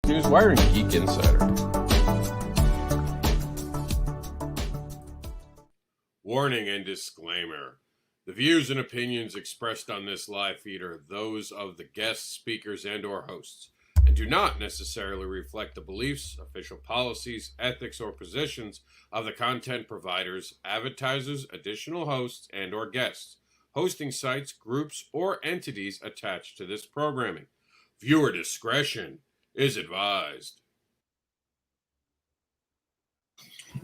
Newswire and Geek Insider. Warning and disclaimer. The views and opinions expressed on this live feed are those of the guests, speakers, and or hosts, and do not necessarily reflect the beliefs, official policies, ethics, or positions of the content providers, advertisers, additional hosts, and or guests, hosting sites, groups, or entities attached to this programming. Viewer discretion is advised.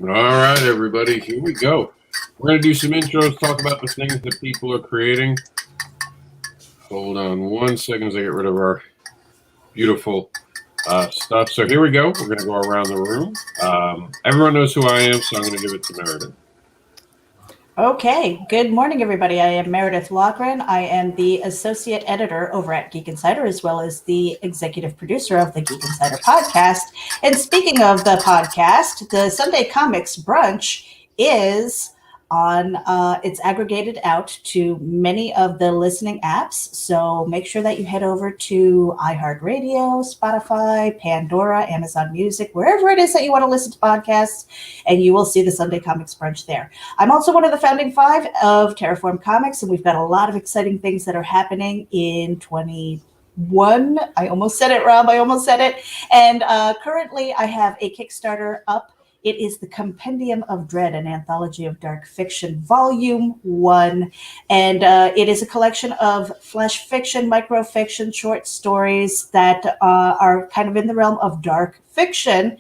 All right, everybody, here we go. We're going to do some intros, talk about the things that people are creating. Hold on 1 second as I get rid of our beautiful stuff. So here we go. We're going to go around the room. Everyone knows who I am, so I'm going to give it to Meredith. Okay. Good morning, everybody. I am Meredith Loughran. I am the associate editor over at Geek Insider, as well as the executive producer of the Geek Insider podcast. And speaking of the podcast, the Sunday ComiX Brunch is on, it's aggregated out to many of the listening apps. So make sure that you head over to iHeartRadio, Spotify, Pandora, Amazon Music, wherever it is that you want to listen to podcasts, and you will see the Sunday ComiX Brunch there. I'm also one of the founding five of Terraform Comics, and we've got a lot of exciting things that are happening in 2021. I almost said it, Rob. I almost said it. And currently I have a Kickstarter up. It is the Compendium of Dread, an anthology of dark fiction, Volume 1. And it is a collection of flash fiction, microfiction, short stories that are kind of in the realm of dark fiction,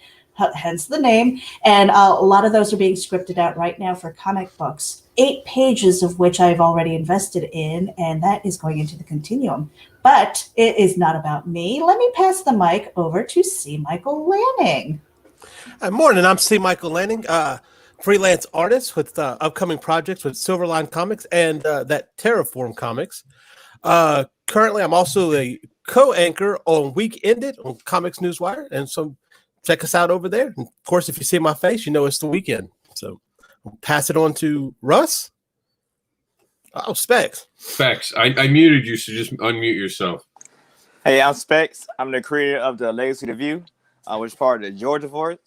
hence the name. And a lot of those are being scripted out right now for comic books, 8 pages of which I've already invested in, and that is going into the Continuum. But it is not about me. Let me pass the mic over to C. Michael Lanning. Good morning. I'm C. Michael Lanning, freelance artist with upcoming projects with Silverline Comics and that Terraform Comics. Currently, I'm also a co-anchor on Week Ended on ComiX Newswire, and so check us out over there. And of course, if you see my face, you know it's the weekend. So I'll pass it on to Russ. Oh, Specs. Specs, I muted you, so just unmute yourself. Hey, I'm Specs. I'm the creator of the Legacy of View, which is part of the Georgia Force,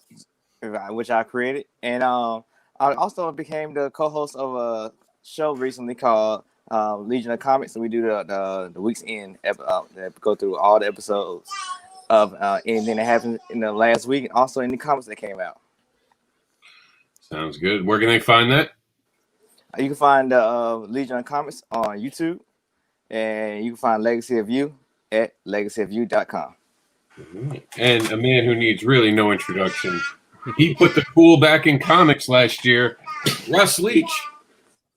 which I created. And I also became the co-host of a show recently called Legion of Comics. And we do the Week's End, that go through all the episodes of anything that happened in the last week, and also any comics that came out. Sounds good. Where can they find that? You can find Legion of Comics on YouTube, and you can find Legacy of View at legacyofview.com. And a man who needs really no introduction. He put the cool back in comics last year. Russ Leach.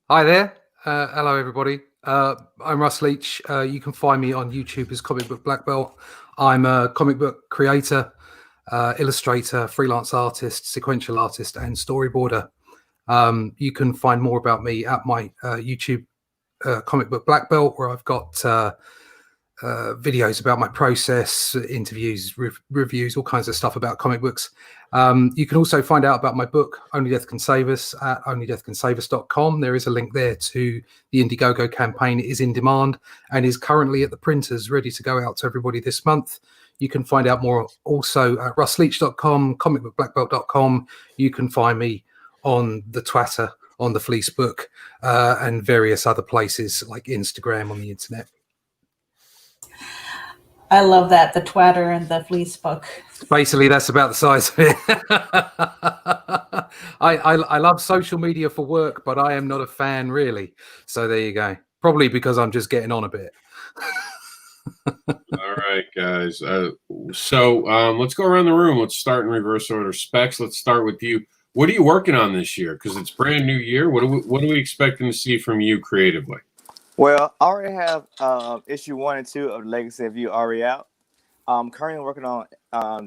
Hi there. Hello, everybody. I'm Russ Leach. You can find me on YouTube as Comic Book Black Belt. I'm a comic book creator, illustrator, freelance artist, sequential artist, and storyboarder. You can find more about me at my YouTube Comic Book Black Belt, where I've got videos about my process, interviews, reviews, all kinds of stuff about comic books. You can also find out about my book, Only Death Can Save Us, at onlydeathcansavus.com. There is a link there to the Indiegogo campaign. It is in demand and is currently at the printers, ready to go out to everybody this month. You can find out more also at russleach.com, comicbookblackbelt.com. You can find me on the Twitter, on the Fleece Book, and various other places like Instagram on the internet. I love that, the Twatter and the Fleece Book. Basically, that's about the size of it. I love social media for work, but I am not a fan, really. So there you go. Probably because I'm just getting on a bit. All right, guys. So let's go around the room. Let's start in reverse order. Specs, let's start with you. What are you working on this year? Because it's brand new year. What are we expecting to see from you creatively? Well, I already have issue 1 and 2 of the Legacy of View already out. I'm currently working on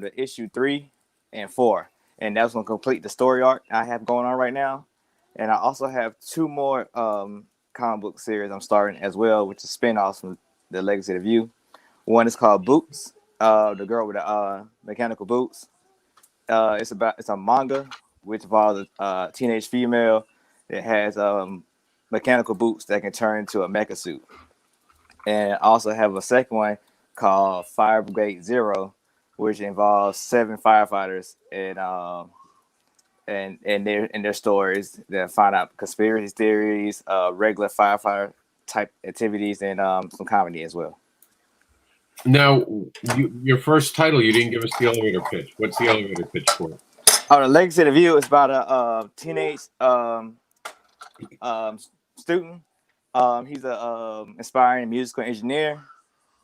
the issue 3 and 4, and that's going to complete the story arc I have going on right now. And I also have 2 more comic book series I'm starting as well, which is spin-offs from the Legacy of View. One is called Boots, the girl with the mechanical boots. It's a manga which involves a teenage female that has mechanical boots that can turn into a mecha suit. And I also have a second one called Fire Brigade Zero, which involves 7 firefighters and their stories. They find out conspiracy theories, regular firefighter type activities, and some comedy as well. Now, your first title, you didn't give us the elevator pitch. What's the elevator pitch for? Oh, the Legacy of the View is about a teenage student. He's a inspiring musical engineer.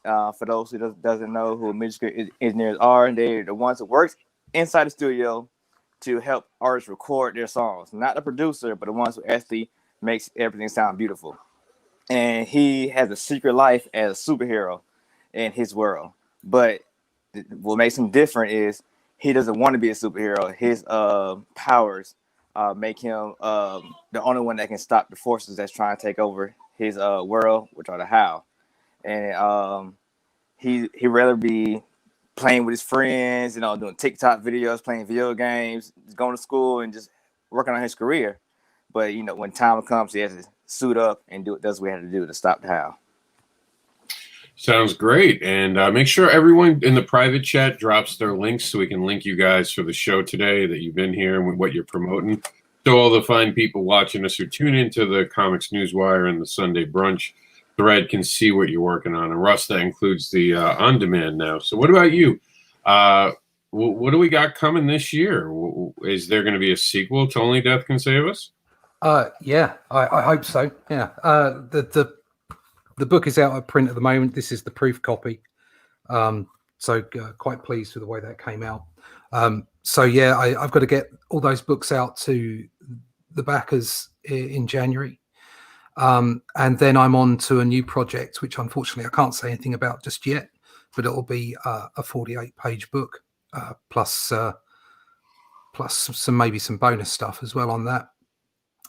For those who doesn't know who musical engineers are, they're the ones who work inside the studio to help artists record their songs. Not the producer, but the ones who actually makes everything sound beautiful. And he has a secret life as a superhero in his world. But what makes him different is he doesn't want to be a superhero. His powers make him the only one that can stop the forces that's trying to take over his world, which are the How. And he'd rather be playing with his friends, doing TikTok videos, playing video games, going to school, and just working on his career. But when time comes, he has to suit up and does what he had to do to stop the How. Sounds great. And make sure everyone in the private chat drops their links so we can link you guys for the show today that you've been here and what you're promoting. So all the fine people watching us who tune into the Comics Newswire and the Sunday Brunch thread can see what you're working on. And Russ, that includes the on-demand now. So what about you? What do we got coming this year? Is there going to be a sequel to Only Death Can Save Us? Yeah, I hope so. Yeah. The book is out of print at the moment. This is the proof copy. So quite pleased with the way that came out. So yeah, I've got to get all those books out to the backers in January. And then I'm on to a new project, which unfortunately I can't say anything about just yet, but it'll be a 48-page book, plus maybe some bonus stuff as well on that.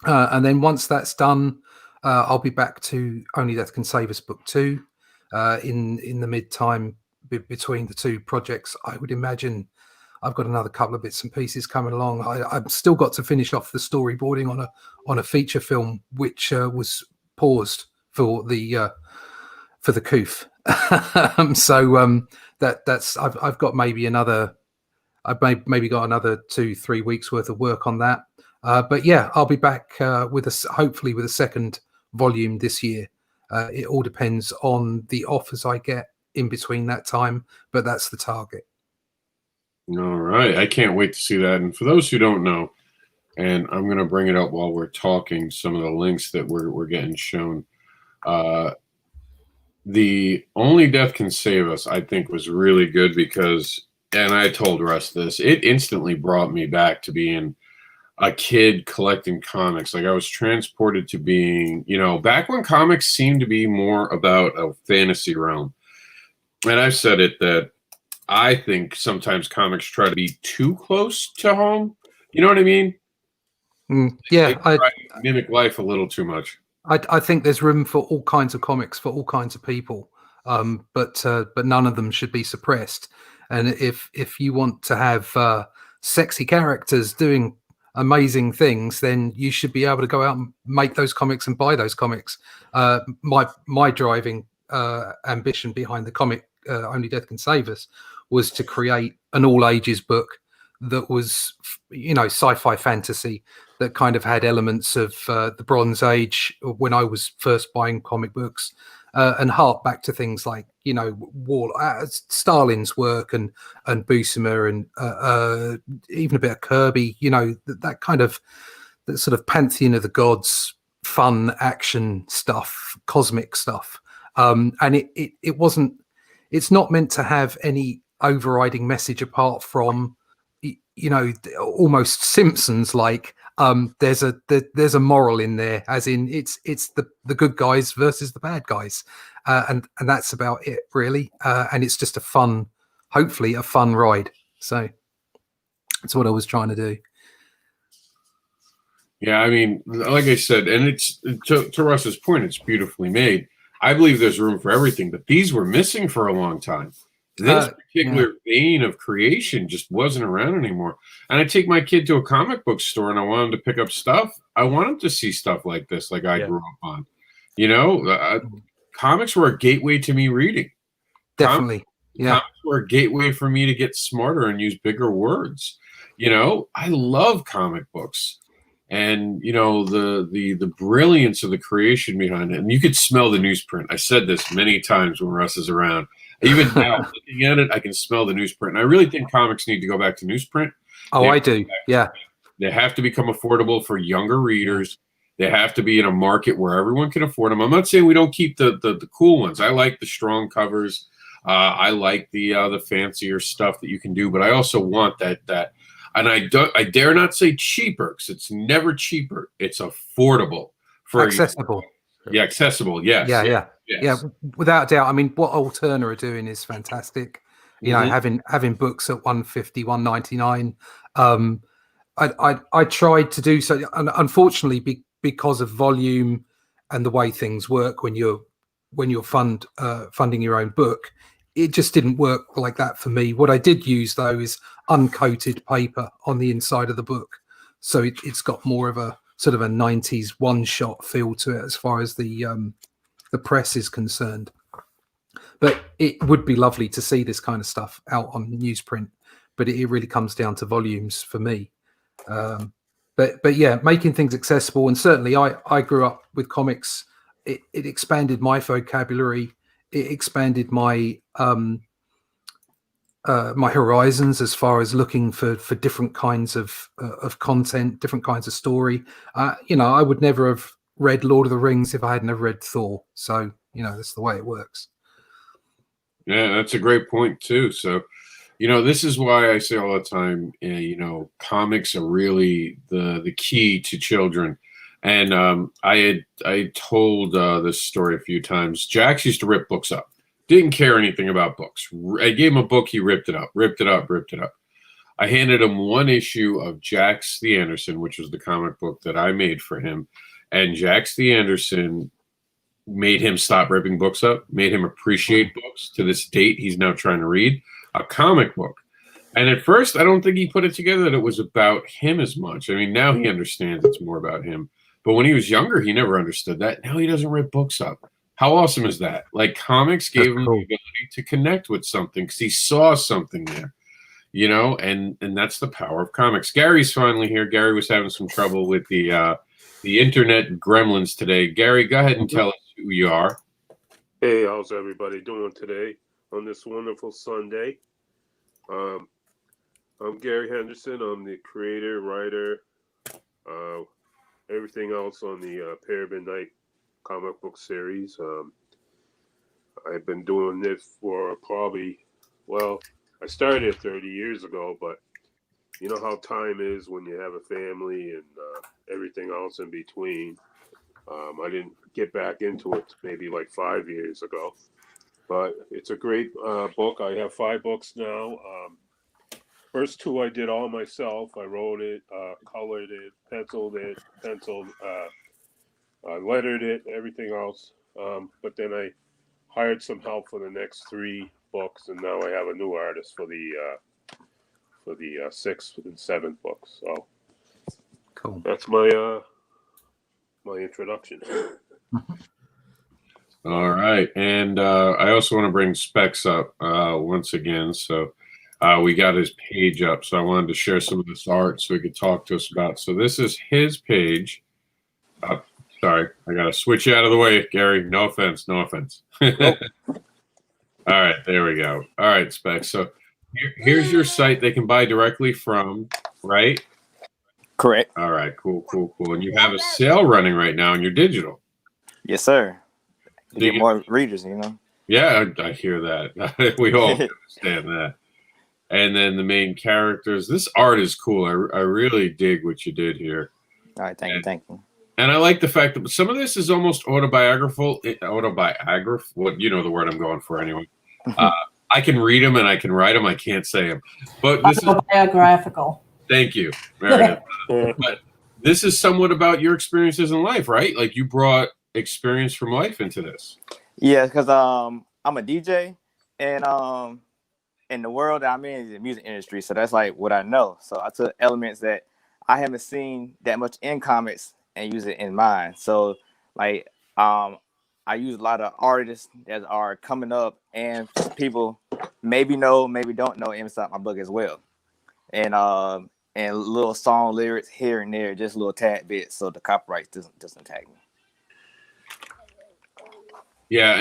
And then once that's done, I'll be back to Only Death Can Save Us Book 2 in the mid-time between the two projects. I would imagine I've got another couple of bits and pieces coming along. I've still got to finish off the storyboarding on a feature film, which was paused for the COOF. So that's I've got maybe another. I've maybe got another 2-3 weeks worth of work on that. But yeah, I'll be back hopefully with a second volume this year. It all depends on the offers I get in between that time, but that's the target. All right. I can't wait to see that. And for those who don't know, and I'm going to bring it up while we're talking, some of the links that we're getting shown. The Only Death Can Save Us, I think, was really good because, and I told Russ this, it instantly brought me back to being a kid collecting comics. Like I was transported to being, back when comics seemed to be more about a fantasy realm. And I've said it that I think sometimes comics try to be too close to home. You know what I mean? Yeah. They try to mimic life a little too much. I think there's room for all kinds of comics for all kinds of people, but none of them should be suppressed. And if you want to have sexy characters doing amazing things, then you should be able to go out and make those comics and buy those comics. My driving ambition behind the comic Only Death Can Save Us was to create an all ages book that was, sci-fi fantasy that kind of had elements of the Bronze Age when I was first buying comic books, and hark back to things like, Stalin's work and Buscema and even a bit of Kirby, that kind of that sort of pantheon of the gods, fun action stuff, cosmic stuff. And it's not meant to have any overriding message apart from, almost Simpsons like. There's a moral in there, as in it's the good guys versus the bad guys, and that's about it really. And it's just hopefully a fun ride. So that's what I was trying to do. Yeah, I mean, like I said, and it's to Russ's point, it's beautifully made. I believe there's room for everything, but these were missing for a long time. This particular vein of creation just wasn't around anymore. And I take my kid to a comic book store and I want him to pick up stuff. I want him to see stuff like this, like I grew up on. Comics were a gateway to me reading. Definitely. Yeah. Comics were a gateway for me to get smarter and use bigger words. I love comic books. And the brilliance of the creation behind it, and you could smell the newsprint. I said this many times when Russ is around. Even now, looking at it, I can smell the newsprint. And I really think comics need to go back to newsprint. Oh, I do. Yeah. They have to become affordable for younger readers. They have to be in a market where everyone can afford them. I'm not saying we don't keep the cool ones. I like the strong covers. I like the fancier stuff that you can do, but I also want that. And I dare not say cheaper, because it's never cheaper. It's affordable for Accessible. Yeah, accessible. Yes. Yeah. Yes. Yeah. Without doubt. I mean, what Alterna are doing is fantastic. Having books at 150, 199. I tried to do so, and unfortunately, because of volume and the way things work when you're funding your own book, it just didn't work like that for me. What I did use though is uncoated paper on the inside of the book, so it's got more of a sort of a 90s one-shot feel to it as far as the press is concerned. But it would be lovely to see this kind of stuff out on newsprint, but it really comes down to volumes for me. But yeah, making things accessible, and certainly I grew up with comics. It expanded my vocabulary. It expanded my my horizons as far as looking for different kinds of content, different kinds of story. I would never have read Lord of the Rings if I had never read Thor. So that's the way it works. Yeah, that's a great point too. So, this is why I say all the time, comics are really the key to children. And I told this story a few times. Jax used to rip books up. Didn't care anything about books. I gave him a book. He ripped it up. I handed him one issue of Jax the Anderson, which was the comic book that I made for him. And Jax the Anderson made him stop ripping books up, made him appreciate books. To this date, he's now trying to read a comic book. And at first, I don't think he put it together that it was about him as much. I mean, now he understands it's more about him. But when he was younger, he never understood that. Now he doesn't rip books up. How awesome is that? Like, comics gave him the ability to connect with something because he saw something there, and that's the power of comics. Gary's finally here. Gary was having some trouble with the internet gremlins today. Gary, go ahead and tell us who you are. Hey, how's everybody doing today on this wonderful Sunday? I'm Gary Henderson. I'm the creator, writer, everything else on the Parabon Night comic book series. I've been doing this for I started 30 years ago, but you know how time is when you have a family and everything else in between. I didn't get back into it maybe like 5 years ago, but it's a great book. I have 5 books now. First 2 I did all myself. I wrote it, colored it, penciled, I lettered it, everything else. But then I hired some help for the next 3 books, and now I have a new artist for the 6th and 7th books. So Cool. that's my my introduction. All right. And I also want to bring Specs up once again. So we got his page up. So I wanted to share some of this art so he could talk to us about. So this is his page. Sorry, I got to switch you out of the way, Gary. No offense. All right, there we go. All right, Specs. So here's your site they can buy directly from, right? Correct. All right, cool. And you have a sale running right now in your digital. Yes, sir. To get more readers, Yeah, I hear that. We all understand that. And then the main characters. This art is cool. I really dig what you did here. All right, thank you. And I like the fact that some of this is almost autobiographical. What the word I'm going for anyway. I can read them and I can write them. I can't say them. But this is autobiographical. Thank you, Meredith. But this is somewhat about your experiences in life, right? Like you brought experience from life into this. Yeah, because I'm a DJ, and in the world that I'm in is the music industry, so that's like what I know. So I took elements that I haven't seen that much in comics and use it in mine. So like I I use a lot of artists that are coming up, and people maybe know, maybe don't know inside my book as well, and little song lyrics here and there, just little tad bits, so the copyright doesn't tag me. Yeah,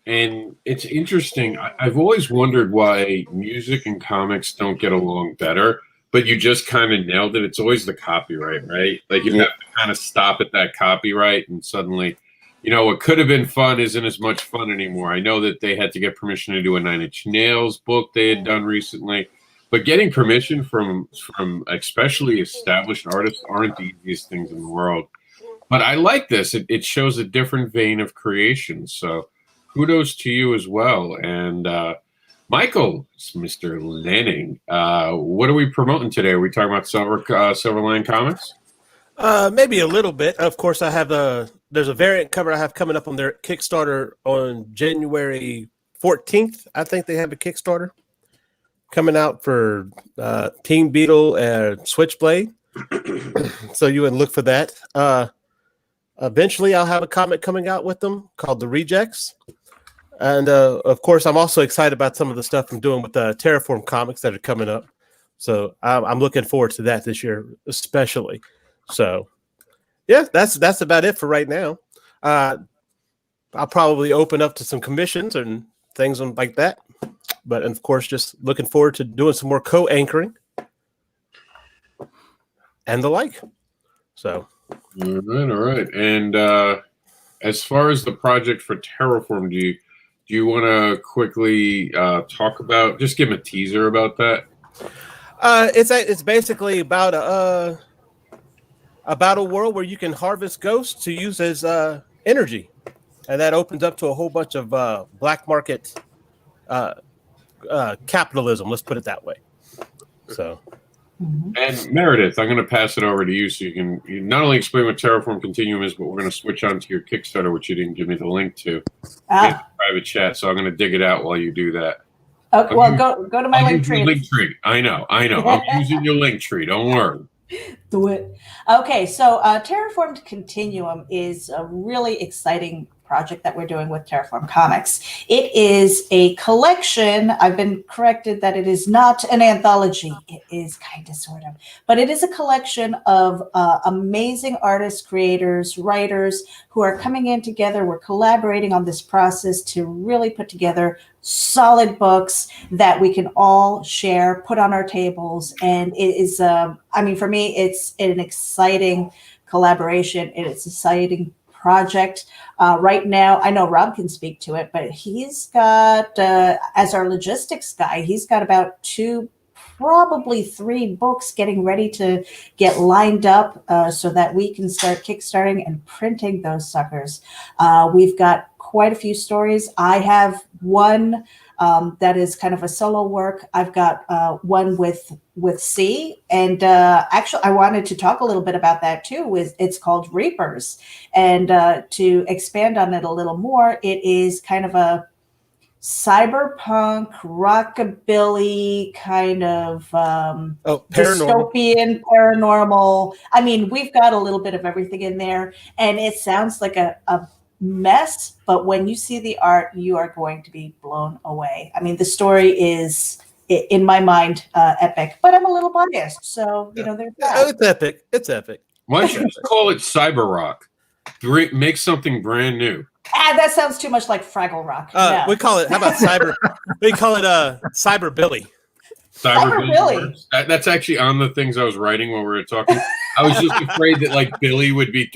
and it's interesting. I've always wondered why music and comics don't get along better, but you just kind of nailed it. It's always the copyright, right? Like you have to kind of stop at that copyright, and suddenly, what could have been fun isn't as much fun anymore. I know that they had to get permission to do a Nine Inch Nails book they had done recently, but getting permission from especially established artists aren't the easiest things in the world. But I like this. It shows a different vein of creation. So kudos to you as well. And Michael, Mr. Lanning, what are we promoting today? Are we talking about Silverline Comics? Maybe a little bit. Of course, I have there's a variant cover I have coming up on their Kickstarter on January 14th. I think they have a Kickstarter coming out for Team Beetle and Switchblade. So you would look for that. Eventually, I'll have a comic coming out with them called The Rejects. And, of course, I'm also excited about some of the stuff I'm doing with Terraform Comics that are coming up. So I'm looking forward to that this year, especially. So, yeah, that's about it for right now. I'll probably open up to some commissions and things like that. But, of course, just looking forward to doing some more co-anchoring and the like. So... All right. And as far as the project for Terraform, do you want to quickly talk about? Just give him a teaser about that. It's basically about a world where you can harvest ghosts to use as energy, and that opens up to a whole bunch of black market capitalism. Let's put it that way. So. And Meredith, I'm going to pass it over to you so you can not only explain what Terraform Continuum is, but we're going to switch on to your Kickstarter, which you didn't give me the link to. In the private chat, so I'm going to dig it out while you do that. Okay, well, go to my link tree. I know. I'm using your link tree. Don't worry. Do it. Okay, so Terraformed Continuum is a really exciting project that we're doing with Terraform Comics. It is a collection. I've been corrected that it is not an anthology. It is kind of, sort of, but it is a collection of amazing artists, creators, writers who are coming in together. We're collaborating on this process to really put together solid books that we can all share, put on our tables. And it is, for me, it's an exciting collaboration. It's an exciting project. Right now, I know Rob can speak to it, but he's got, as our logistics guy, he's got about 2, probably 3 books getting ready to get lined up so that we can start kickstarting and printing those suckers. We've got quite a few stories. I have one that is kind of a solo work. I've got one with C, and actually I wanted to talk a little bit about that too. It's called Reapers, and to expand on it a little more, it is kind of a cyberpunk rockabilly kind of dystopian paranormal. I mean, we've got a little bit of everything in there, and it sounds like a mess, but when you see the art, you are going to be blown away. I mean, the story is, in my mind, epic, but I'm a little biased, so there's that. It's epic. It's epic. Why don't you just call it Cyber Rock? Make something brand new. That sounds too much like Fraggle Rock. No. We call it. How about Cyber? We call it Cyber Billy. Cyber Billy. That's actually on the things I was writing while we were talking. I was just afraid that like Billy would be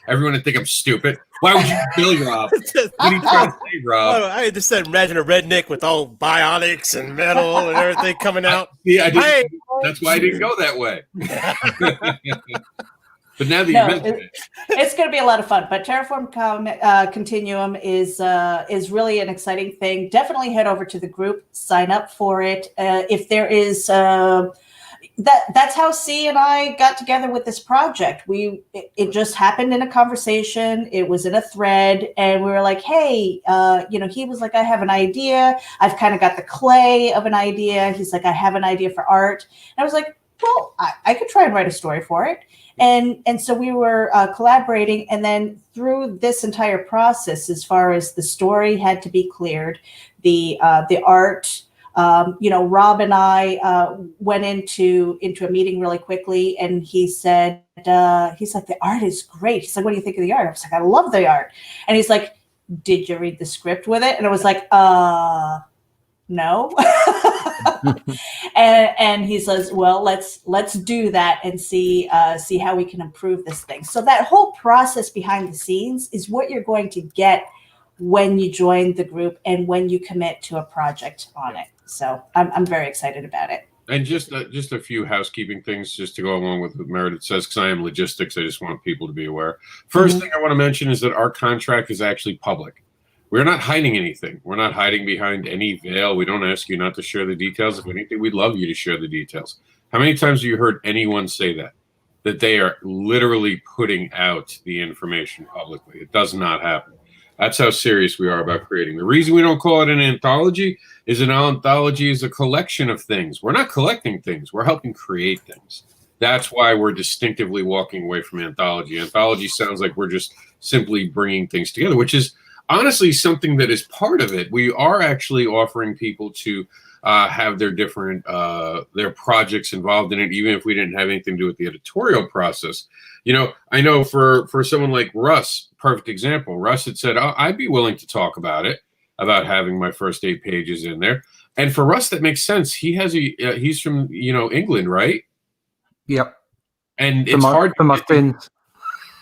everyone would think I'm stupid. Why would you Billy Rob? What are you trying to say, Rob? Oh, I just said imagine a redneck with all bionics and metal and everything coming out. That's why I didn't go that way. But now that you mentioned it, it's going to be a lot of fun. But Terraform Continuum is really an exciting thing. Definitely head over to the group, sign up for it. If there is that's how C and I got together with this project. It just happened in a conversation. It was in a thread, and we were like, hey, he was like, I have an idea. I've kind of got the clay of an idea. He's like, I have an idea for art. And I was like, well, I could try and write a story for it. And so we were collaborating. And then through this entire process, as far as the story had to be cleared, the art, Rob and I went into a meeting really quickly, and he said, he's like, the art is great. He's like, what do you think of the art? I was like, I love the art. And he's like, did you read the script with it? And I was like, no. and he says, well, let's do that and see how we can improve this thing. So that whole process behind the scenes is what you're going to get when you join the group and when you commit to a project on it. So I'm very excited about it. And just a few housekeeping things just to go along with what Meredith says, because I am logistics. I just want people to be aware. First thing I want to mention is that our contract is actually public. We're not hiding anything. We're not hiding behind any veil. We don't ask you not to share the details. If anything, we'd love you to share the details. How many times have you heard anyone say that? That they are literally putting out the information publicly. It does not happen. That's how serious we are about creating. The reason we don't call it an anthology is an anthology is a collection of things. We're not collecting things. We're helping create things. That's why we're distinctively walking away from anthology. Anthology sounds like we're just simply bringing things together, which is honestly something that is part of it. We are actually offering people to have their different their projects involved in it, even if we didn't have anything to do with the editorial process. I know for someone like Russ, perfect example. Russ had said, I'd be willing to talk about it, about having my first 8 pages in there. And for Russ, that makes sense. He's from England, right? Yep. And it's hard for my fins.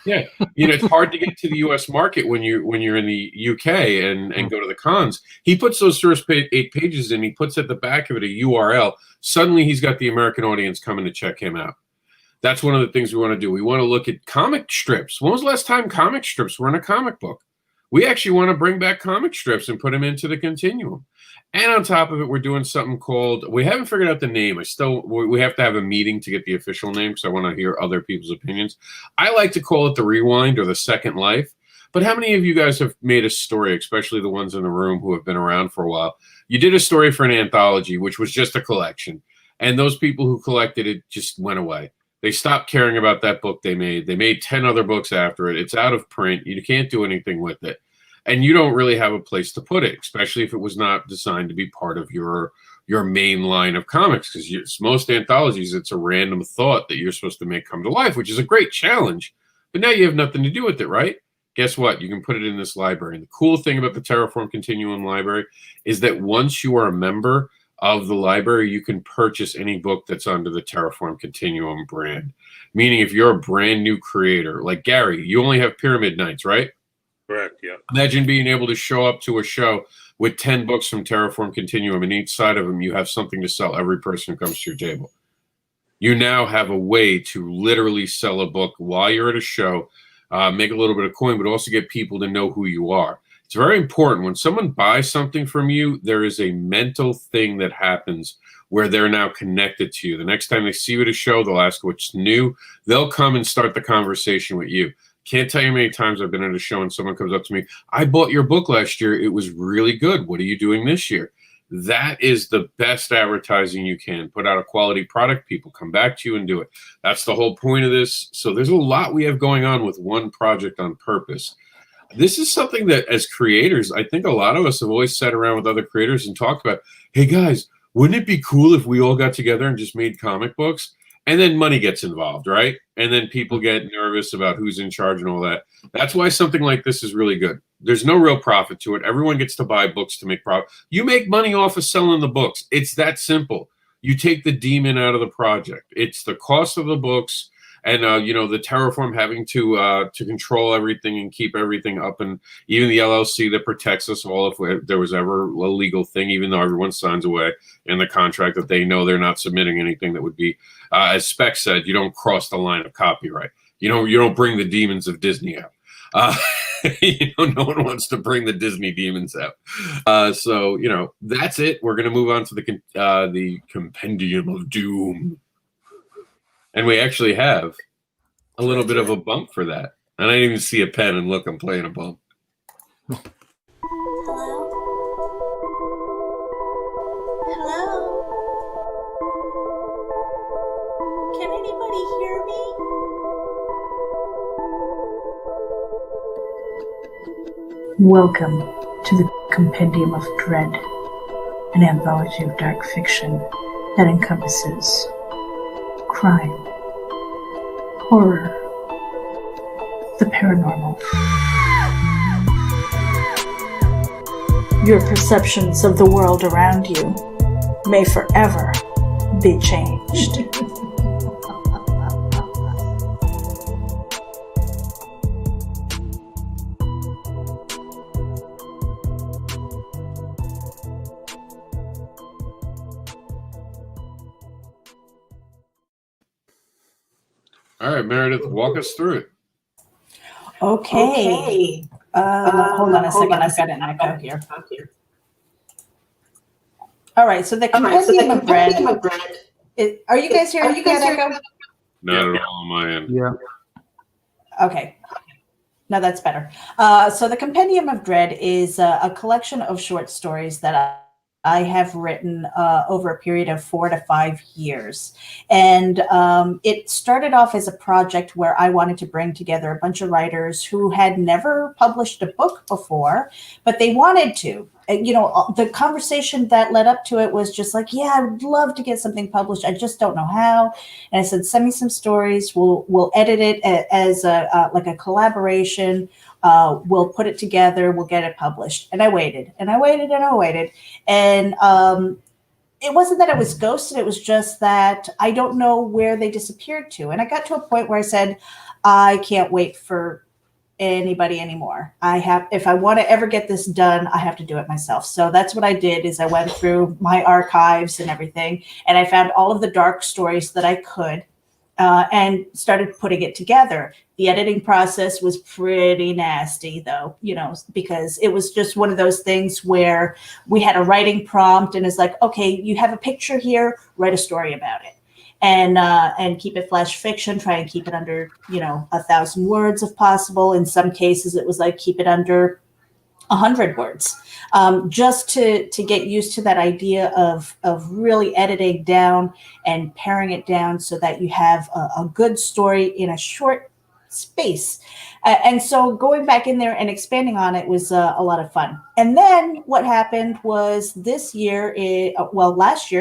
Yeah, it's hard to get to the U.S. market when you're in the U.K. and go to the cons. He puts those first 8 pages in. He puts at the back of it a URL. Suddenly, he's got the American audience coming to check him out. That's one of the things we want to do. We want to look at comic strips. When was the last time comic strips were in a comic book? We actually want to bring back comic strips and put them into the continuum. And on top of it, we're doing something called, we haven't figured out the name. We have to have a meeting to get the official name because I want to hear other people's opinions. I like to call it the Rewind or the Second Life. But how many of you guys have made a story, especially the ones in the room who have been around for a while? You did a story for an anthology, which was just a collection. And those people who collected it just went away. They stopped caring about that book they made. They made 10 other books after it. It's out of print. You can't do anything with it. And you don't really have a place to put it, especially if it was not designed to be part of your main line of comics. Because most anthologies, it's a random thought that you're supposed to make come to life, which is a great challenge. But now you have nothing to do with it, right? Guess what? You can put it in this library. And the cool thing about the Terraform Continuum library is that once you are a member of the library, you can purchase any book that's under the Terraform Continuum brand. Meaning if you're a brand new creator, like Gary, you only have Pyramid Nights, right? Correct, yeah. Imagine being able to show up to a show with 10 books from Terraform Continuum, and each side of them you have something to sell every person who comes to your table. You now have a way to literally sell a book while you're at a show, make a little bit of coin, but also get people to know who you are. It's very important. When someone buys something from you, there is a mental thing that happens where they're now connected to you. The next time they see you at a show, they'll ask what's new. They'll come and start the conversation with you. Can't tell you how many times I've been at a show and someone comes up to me, I bought your book last year. It was really good. What are you doing this year? That is the best advertising you can. Put out a quality product, people come back to you and do it. That's the whole point of this. So there's a lot we have going on with one project on purpose. This is something that as creators, I think a lot of us have always sat around with other creators and talked about, hey guys, wouldn't it be cool if we all got together and just made comic books? And then money gets involved, right? And then people get nervous about who's in charge and all that. That's why something like this is really good. There's no real profit to it. Everyone gets to buy books to make profit. You make money off of selling the books. It's that simple. You take the demon out of the project. It's the cost of the books and, the Terraform having to control everything and keep everything up. And even the LLC that protects us all if there was ever a legal thing, even though everyone signs away in the contract that they know they're not submitting anything that would be, as Spec said, you don't cross the line of copyright. You don't bring the demons of Disney out. No one wants to bring the Disney demons out. So that's it. We're going to move on to the Compendium of Doom. And we actually have a little bit of a bump for that. And I didn't even see a pen, and look, I'm playing a bump. Hello? Welcome to the Compendium of Dread, an anthology of dark fiction that encompasses crime, horror, the paranormal. Your perceptions of the world around you may forever be changed. All right, Meredith, walk us through it. Okay. Hold on a second. I've got an echo here. All right. So the Compendium of Dread. Are you guys hearing that echo? Not at all on my end. Yeah. Okay. No, that's better. So the Compendium of Dread is a collection of short stories that I have written over a period of 4 to 5 years. And it started off as a project where I wanted to bring together a bunch of writers who had never published a book before, but they wanted to. You know, the conversation that led up to it was just like, yeah, I would love to get something published. I just don't know how. And I said, send me some stories. We'll edit it as like a collaboration. We'll put it together. We'll get it published. And I waited and I waited and I waited. And it wasn't that I was ghosted. It was just that I don't know where they disappeared to. And I got to a point where I said, I can't wait for anybody anymore. If I want to ever get this done, I have to do it myself. So that's what I did is I went through my archives and everything, and I found all of the dark stories that I could and started putting it together. The editing process was pretty nasty though, you know, because it was just one of those things where we had a writing prompt and it's like, okay, you have a picture here, write a story about it. And keep it flash fiction, try and keep it under, 1,000 words if possible. In some cases, it was like keep it under 100 words, just to get used to that idea of really editing down and paring it down so that you have a good story in a short space. And so going back in there and expanding on it was a lot of fun. And then what happened was last year,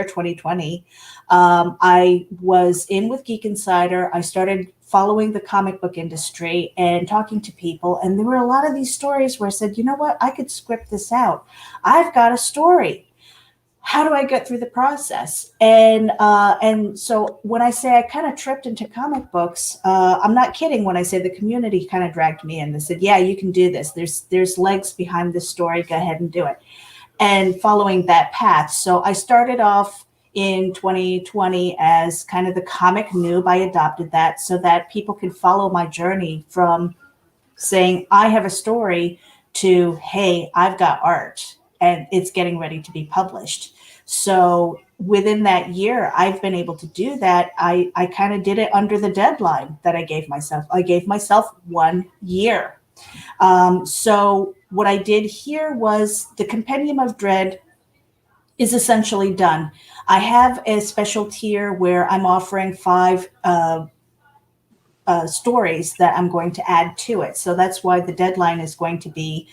2020, I was in with Geek Insider. I started following the comic book industry and talking to people. And there were a lot of these stories where I said, you know what, I could script this out. I've got a story. How do I get through the process? And so when I say I kind of tripped into comic books, I'm not kidding when I say the community kind of dragged me in. They said, yeah, you can do this. There's legs behind this story. Go ahead and do it. And following that path. So I started off in 2020 as kind of the comic noob. I adopted that so that people can follow my journey from saying, I have a story to, hey, I've got art and it's getting ready to be published. So within that year, I've been able to do that. I kind of did it under the deadline that I gave myself. I gave myself 1 year. So what I did here was the Compendium of Dread is essentially done. I have a special tier where I'm offering 5 stories that I'm going to add to it. So that's why the deadline is going to be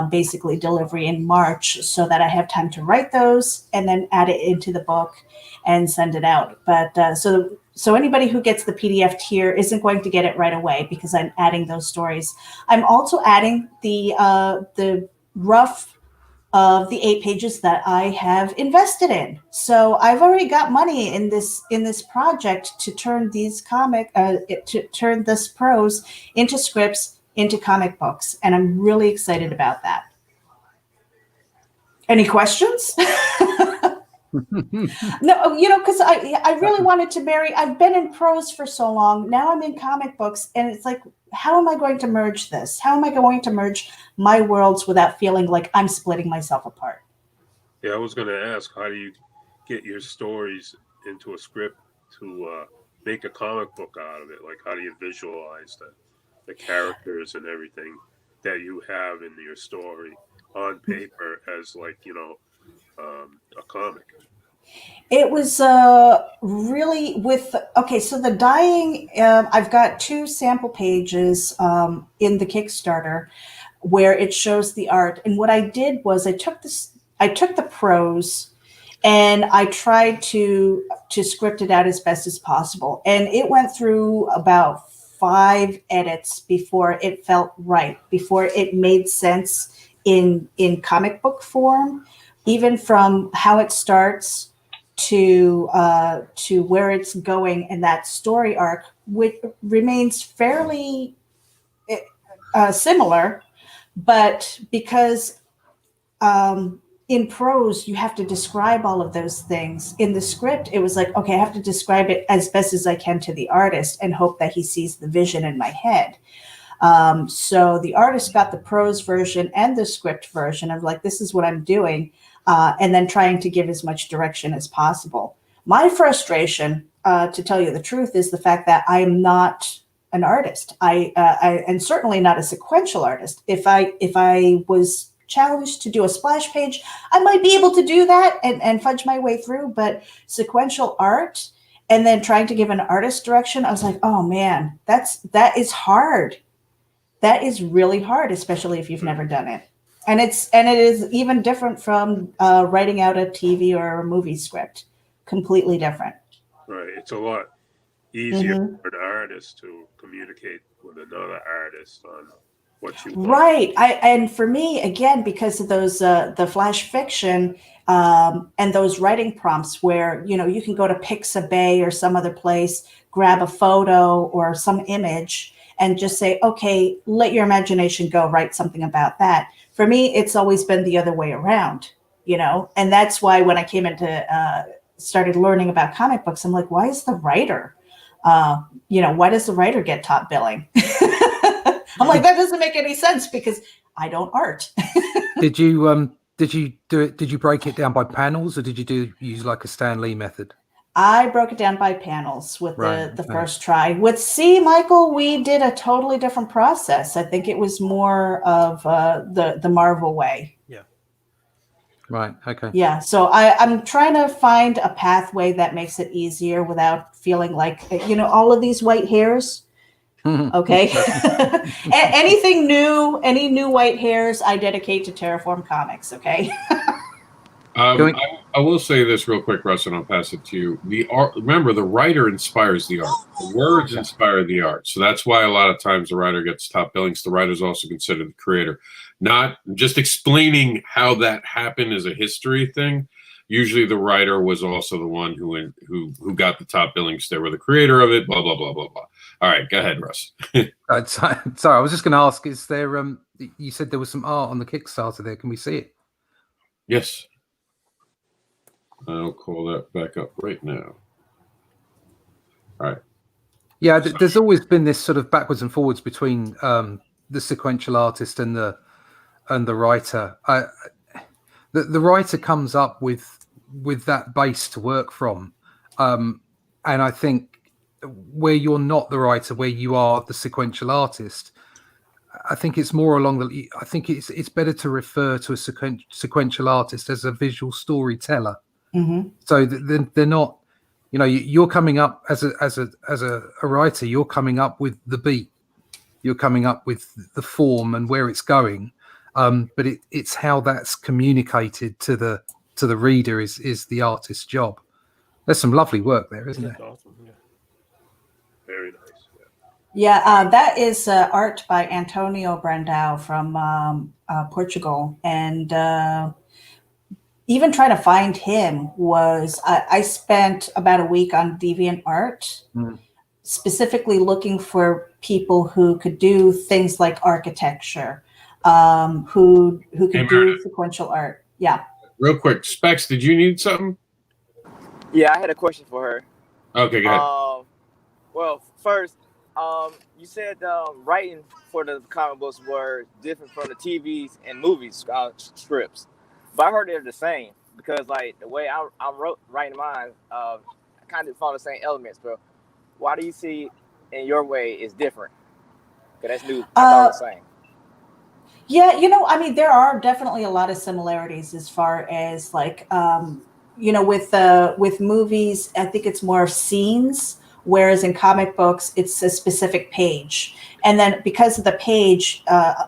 basically delivery in March so that I have time to write those and then add it into the book and send it out. But so anybody who gets the PDF tier isn't going to get it right away because I'm adding those stories. I'm also adding the rough of the 8 pages that I have invested in. So I've already got money in this project to turn these to turn this prose into scripts, into comic books. And I'm really excited about that. Any questions? No, because I really wanted to marry. I've been in prose for so long. Now I'm in comic books. And it's like, how am I going to merge this? How am I going to merge my worlds without feeling like I'm splitting myself apart? Yeah, I was going to ask, how do you get your stories into a script to make a comic book out of it? Like, how do you visualize the characters and everything that you have in your story on paper as, like, a comic? It was really so the dying, I've got 2 sample pages in the Kickstarter. where it shows the art. And what I did was I took the prose and I tried to script it out as best as possible. And it went through about 5 edits before it felt right, before it made sense in comic book form, even from how it starts to where it's going in that story arc, which remains fairly similar, but because in prose you have to describe all of those things. In the script, it was like, okay, I have to describe it as best as I can to the artist and hope that he sees the vision in my head. So the artist got the prose version and the script version of like, this is what I'm doing, and then trying to give as much direction as possible. My frustration, to tell you the truth, is the fact that I am not an artist. I and certainly not a sequential artist. If I was challenged to do a splash page, I might be able to do that and fudge my way through. But sequential art and then trying to give an artist direction, I was like, oh man, that is hard. That is really hard, especially if you've never done it. And it is even different from writing out a TV or a movie script. Completely different. Right. It's a lot easier for the artist to communicate with another artist on what you want. Right. And for me, again, because of those the flash fiction and those writing prompts where, you can go to Pixabay or some other place, grab a photo or some image and just say, okay, let your imagination go, write something about that. For me, it's always been the other way around, and that's why when I came into started learning about comic books, I'm like, why is the writer, why does the writer get top billing? I'm like, that doesn't make any sense because I don't art. Did you do it? Did you break it down by panels, or did you use like a Stan Lee method? I broke it down by panels with the first try. With C, Michael, we did a totally different process. I think it was more of the Marvel way. Yeah. Right. Okay. Yeah. So I'm trying to find a pathway that makes it easier without feeling like, all of these white hairs. Okay. Anything new, any new white hairs, I dedicate to Terraform Comics. Okay. I will say this real quick, Russ, and I'll pass it to you. Remember, the writer inspires the art. The words inspire the art. So that's why a lot of times the writer gets top billings. The writer is also considered the creator. Not just explaining how that happened as a history thing. Usually the writer was also the one who got the top billings. They were the creator of it, blah, blah, blah, blah, blah. All right, go ahead, Russ. Sorry, I was just going to ask, is there, you said there was some art on the Kickstarter there. Can we see it? Yes. I'll call that back up right now. All right. Yeah, there's always been this sort of backwards and forwards between the sequential artist and the writer. The writer comes up with that base to work from, and I think where you're not the writer, where you are the sequential artist, I think it's more along the. I think it's better to refer to a sequential artist as a visual storyteller. Mm-hmm. So they're not, you're coming up as a writer. You're coming up with the beat. You're coming up with the form and where it's going. But it's how that's communicated to the reader is the artist's job. There's some lovely work there, isn't there? Awesome. Yeah. Very nice. Yeah, that is art by Antonio Brandão from Portugal. And even trying to find him was, I spent about a week on DeviantArt, specifically looking for people who could do things like architecture, who could do sequential art. Yeah. Real quick, Specs, did you need something? Yeah, I had a question for her. Okay, go ahead. Well, first, you said writing for the comic books were different from the TVs and movies scripts, but I heard they're the same because, like, the way I'm writing mine, I kind of follow the same elements. But why do you see in your way is different? Because that's new. I thought it was the same. Yeah, there are definitely a lot of similarities as far as like, with movies, I think it's more scenes, whereas in comic books, it's a specific page. And then because of the page,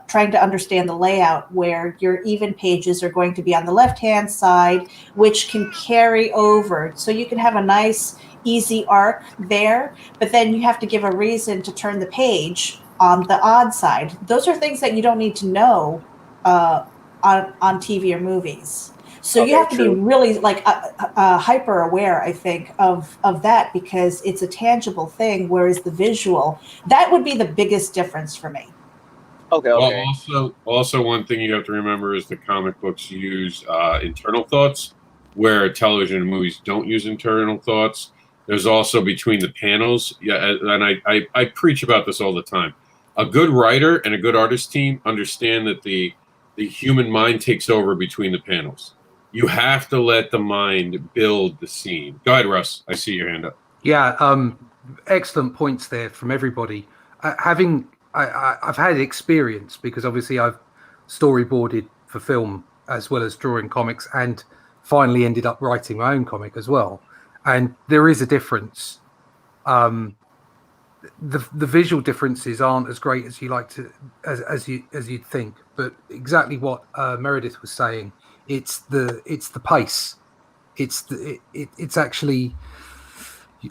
trying to understand the layout where your even pages are going to be on the left-hand side, which can carry over. So you can have a nice, easy arc there, but then you have to give a reason to turn the page on the odd side. Those are things that you don't need to know on TV or movies. So you Okay, have to be true. really like hyper aware, I think, of that, because it's a tangible thing, whereas the visual, that would be the biggest difference for me. Okay, Well, okay. also one thing you have to remember is the comic books use internal thoughts, where television and movies don't use internal thoughts. There's also between the panels, yeah, and I preach about this all the time. A good writer and a good artist team understand that the human mind takes over between the panels. You have to let the mind build the scene. Go ahead, Russ. I see your hand up. Yeah, excellent points there from everybody. I've had experience because obviously I've storyboarded for film as well as drawing comics, and finally ended up writing my own comic as well. And there is a difference. The visual differences aren't as great as you like to as you'd think, but exactly what Meredith was saying. It's the pace. It's actually,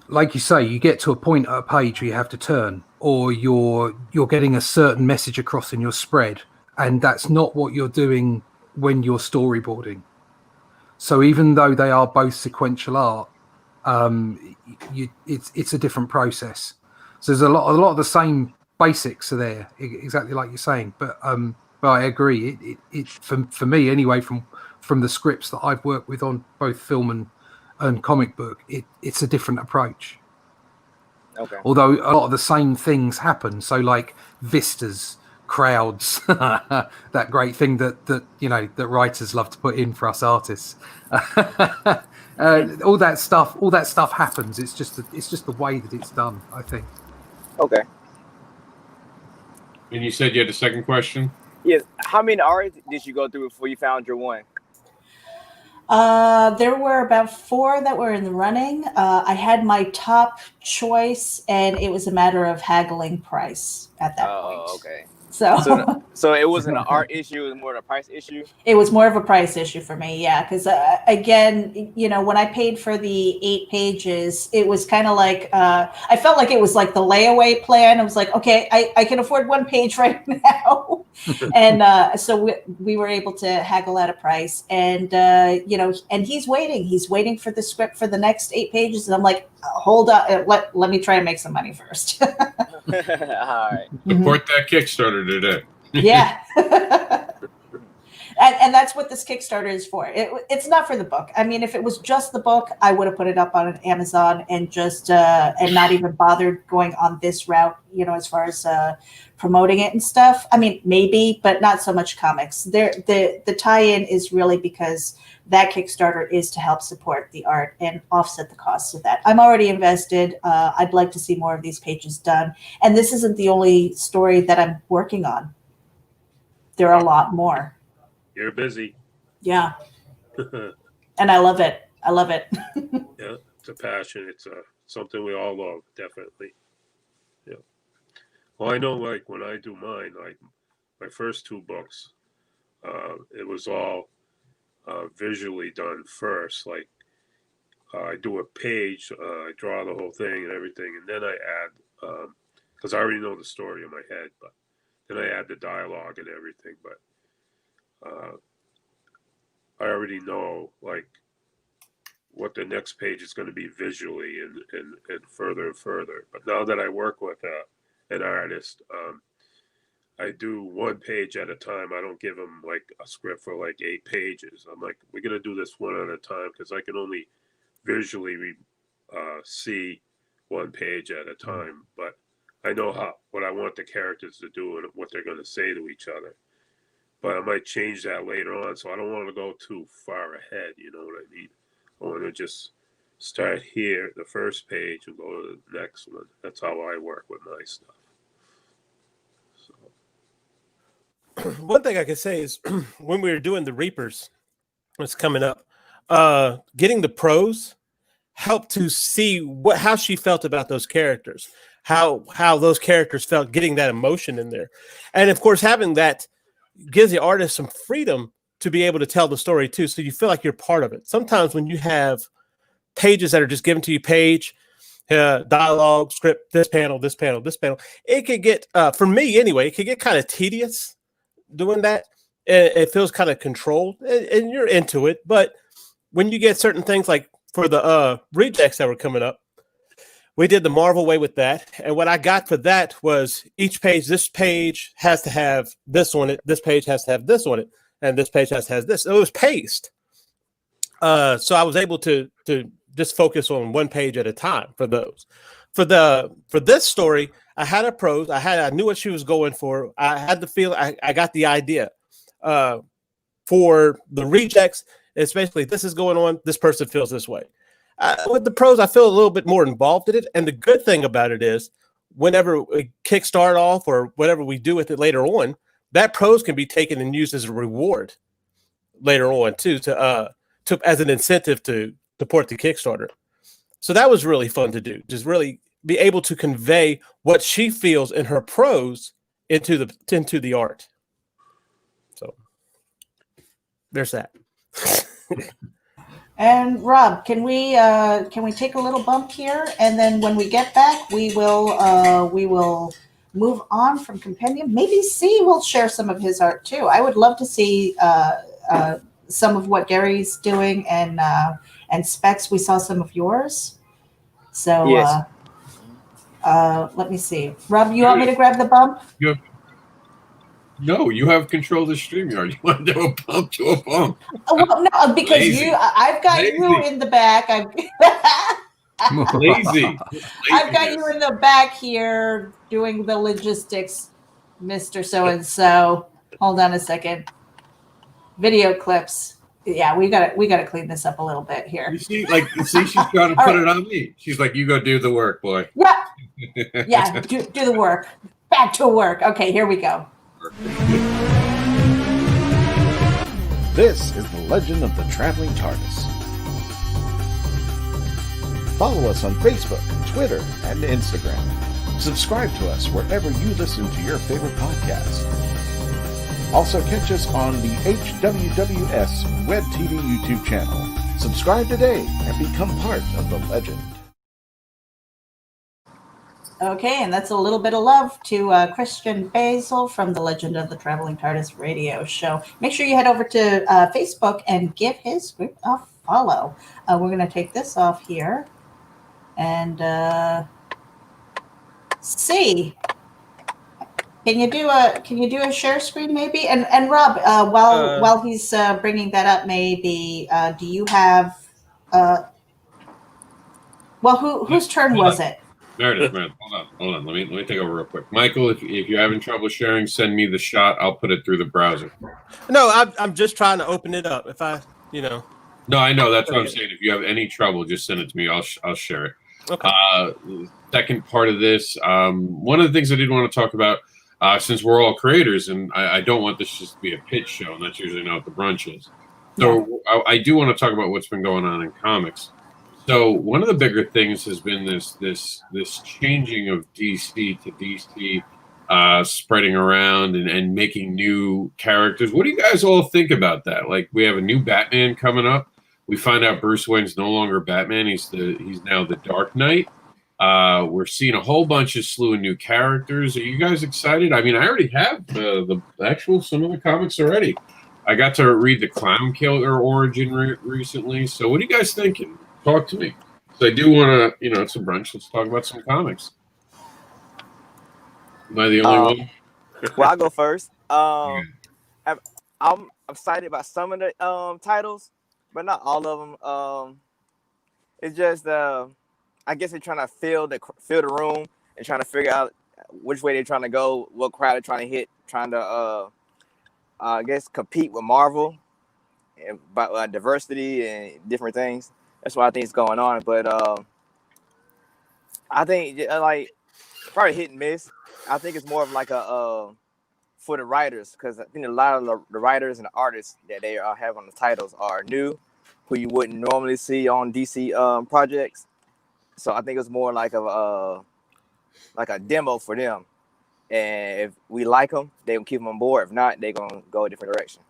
like you say, you get to a point at a page where you have to turn, or you're getting a certain message across in your spread, and that's not what you're doing when you're storyboarding. So even though they are both sequential art, it's a different process. So there's a lot of the same basics are there, exactly like you're saying. But I agree. It for me anyway, from the scripts that I've worked with on both film and comic book, it's a different approach. Okay. Although a lot of the same things happen. So like vistas, crowds, that great thing that that writers love to put in for us artists. All that stuff happens. It's just the way that it's done, I think. Okay. And you said you had a second question? Yes. How many artists did you go through before you found your one? There were about 4 that were in the running. I had my top choice, and it was a matter of haggling price at that point. Oh, okay. So So it wasn't an art issue; it was more of a price issue. it was more of a price issue for me, yeah. Because again, when I paid for the 8 pages, it was kind of like I felt like it was like the layaway plan. I was like, okay, I can afford 1 page right now, and so we were able to haggle at a price, and and he's waiting for the script for the next 8 pages, and I'm like, hold on, let me try and make some money first. All right. Support that Kickstarter today. Yeah. And that's what this Kickstarter is for. It's not for the book. I mean, if it was just the book, I would have put it up on Amazon and just and not even bothered going on this route, as far as promoting it and stuff. I mean, maybe, but not so much comics. The tie-in is really because that Kickstarter is to help support the art and offset the costs of that. I'm already invested. I'd like to see more of these pages done. And this isn't the only story that I'm working on. There are a lot more. You're busy. Yeah. And I love it. I love it. Yeah, it's a passion. It's something we all love, definitely. Yeah. Well, I know, like when I do mine, like my first 2 books, it was all visually done first. Like I do a page, I draw the whole thing and everything, and then I add, because I already know the story in my head, but then I add the dialogue and everything. But I already know like what the next page is going to be visually and further and further. But now that I work with an artist, I do 1 page at a time. I don't give them like a script for like 8 pages. I'm like, we're going to do this one at a time because I can only visually see 1 page at a time. But I know what I want the characters to do and what they're going to say to each other. But I might change that later on. So I don't want to go too far ahead. You know what I mean? I want to just start here, the first page, and go to the next one. That's how I work with my stuff. So. One thing I could say is when we were doing the Reapers, it's coming up, getting the prose helped to see how she felt about those characters, how those characters felt, getting that emotion in there. And of course, having that gives the artist some freedom to be able to tell the story too. So you feel like you're part of it. Sometimes when you have pages that are just given to you, dialogue, script, this panel, it could get, for me anyway, it could get kind of tedious doing that. It feels kind of controlled, and you're into it. But when you get certain things, like for the rejects that were coming up, we did the Marvel way with that. And what I got for that was each page, this page has to have this on it, this page has to have this on it, and this page has to have this. It was paced. So I was able to just focus on one page at a time for those. For this story, I had a prose. I knew what she was going for. I had the feel. I got the idea. For the rejects, it's basically this is going on. This person feels this way. With the prose, I feel a little bit more involved in it. And the good thing about it is, whenever we kickstart off or whatever we do with it later on, that prose can be taken and used as a reward later on too, to as an incentive to support the Kickstarter. So that was really fun to do. Just really be able to convey what she feels in her prose into the art. So there's that. And Rob, can we take a little bump here, and then when we get back, we will move on from Compendium. Maybe C will share some of his art too. I would love to see some of what Gary's doing, and Specs. We saw some of yours. So Yes. let me see. Rob, you want me to grab the bump? No, you have control of the StreamYard. You want to do a bump to a bump. Well, no, because Lazy. I've got you Lazy. in the back. Lazy. I've got you in the back here doing the logistics, Mr. So-and-so. Hold on a second. Video clips. Yeah, we got to clean this up a little bit here. You see, she's trying to put it on me. She's like, you go do the work, boy. Yeah. Yeah, do the work. Back to work. Okay, here we go. This is the Legend of the Traveling TARDIS. Follow us on Facebook, Twitter, and Instagram. Subscribe to us wherever you listen to your favorite podcast. Also catch us on the HWWS Web TV YouTube channel. Subscribe today and become part of the legend. Okay, and that's a little bit of love to Christian Basil from the Legend of the Traveling TARDIS radio show. Make sure you head over to Facebook and give his group a follow. We're going to take this off here and see. Can you do a share screen maybe? And Rob, while he's bringing that up, maybe do you have? Whose turn was it? Meredith, hold on. Let me take over real quick. Michael, if you're having trouble sharing, send me the shot. I'll put it through the browser. No, I'm just trying to open it up. If I. No, I know. That's what I'm saying. If you have any trouble, just send it to me. I'll share it. Okay. Second part of this, one of the things I did want to talk about, since we're all creators, and I don't want this just to be a pitch show, and that's usually not what the brunch is. So I do want to talk about what's been going on in comics. So one of the bigger things has been this changing of DC to DC, spreading around and making new characters. What do you guys all think about that? Like, we have a new Batman coming up. We find out Bruce Wayne's no longer Batman. He's now the Dark Knight. We're seeing a whole bunch of slew of new characters. Are you guys excited? I mean, I already have the actual some of the comics already. I got to read the Clown Killer origin recently. So what are you guys thinking? Talk to me. So I do want to, it's a brunch. Let's talk about some comics. Am I the only one? Well, I'll go first. I'm excited about some of the titles, but not all of them. It's just I guess they're trying to fill the room and trying to figure out which way they're trying to go, what crowd they're trying to hit, trying to I guess compete with Marvel and about diversity and different things. That's what I think is going on. But I think like probably hit and miss. I think it's more of like a for the writers, because I think a lot of the writers and the artists that they have on the titles are new, who you wouldn't normally see on DC projects. So I think it was more like a demo for them. And if we like them, they will keep them on board. If not, they're gonna go a different direction.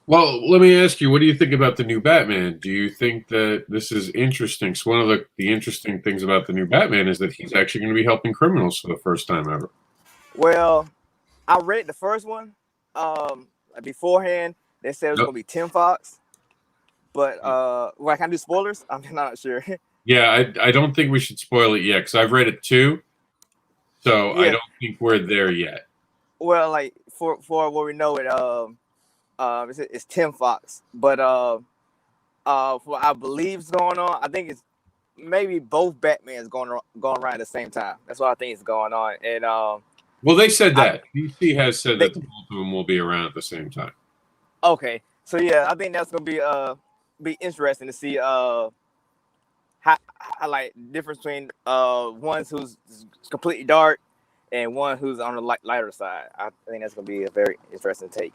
Well, let me ask you, what do you think about the new Batman? Do you think that this is interesting? So one of the interesting things about the new Batman is that he's actually going to be helping criminals for the first time ever. Well, I read the first one beforehand. They said it was going to be Tim Fox. But, can I do spoilers? I'm not sure. Yeah, I don't think we should spoil it yet, because I've read it too. So yeah. I don't think we're there yet. Well, like, for what we know, it's Tim Fox. But for what I believe is going on, I think it's maybe both Batmans going around at the same time. That's what I think is going on. And well, they said that. DC has said that both of them will be around at the same time. Okay. So yeah, I think that's gonna be interesting to see how like difference between one who's completely dark and one who's on the lighter side. I think that's gonna be a very interesting take,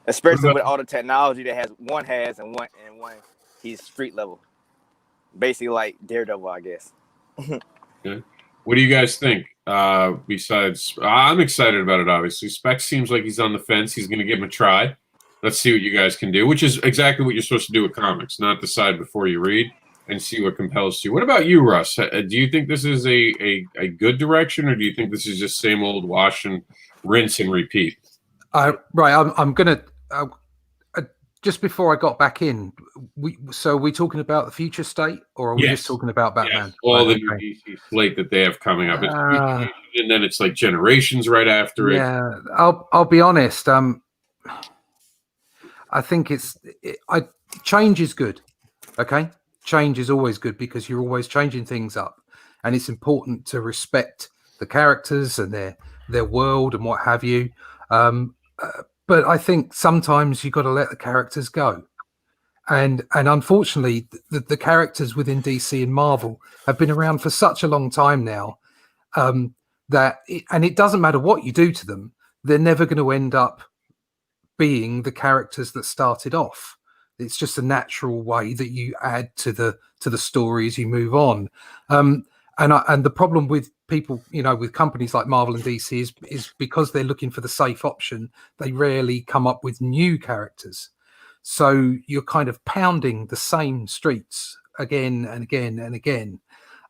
especially with all the technology that one has and one he's street level, basically like Daredevil, I guess. Okay. What do you guys think? Besides, I'm excited about it. Obviously, Specs seems like he's on the fence. He's going to give him a try. Let's see what you guys can do, which is exactly what you're supposed to do with comics, not decide before you read and see what compels you. What about you, Russ? Do you think this is a good direction, or do you think this is just same old wash and rinse and repeat? Right. I'm going to, just before I got back in, are we talking about the future state, or are we just talking about Batman? Yes. All the new DC slate that they have coming up. It's and then it's like Generations right after it. Yeah, I'll be honest. I think change is good. Okay, change is always good because you're always changing things up, and it's important to respect the characters and their world and what have you. But I think sometimes you've got to let the characters go, and unfortunately, the characters within DC and Marvel have been around for such a long time now that it doesn't matter what you do to them, they're never going to end up being the characters that started off. It's just a natural way that you add to the story as you move on. And the problem with people, with companies like Marvel and DC is because they're looking for the safe option, they rarely come up with new characters. So you're kind of pounding the same streets again and again and again.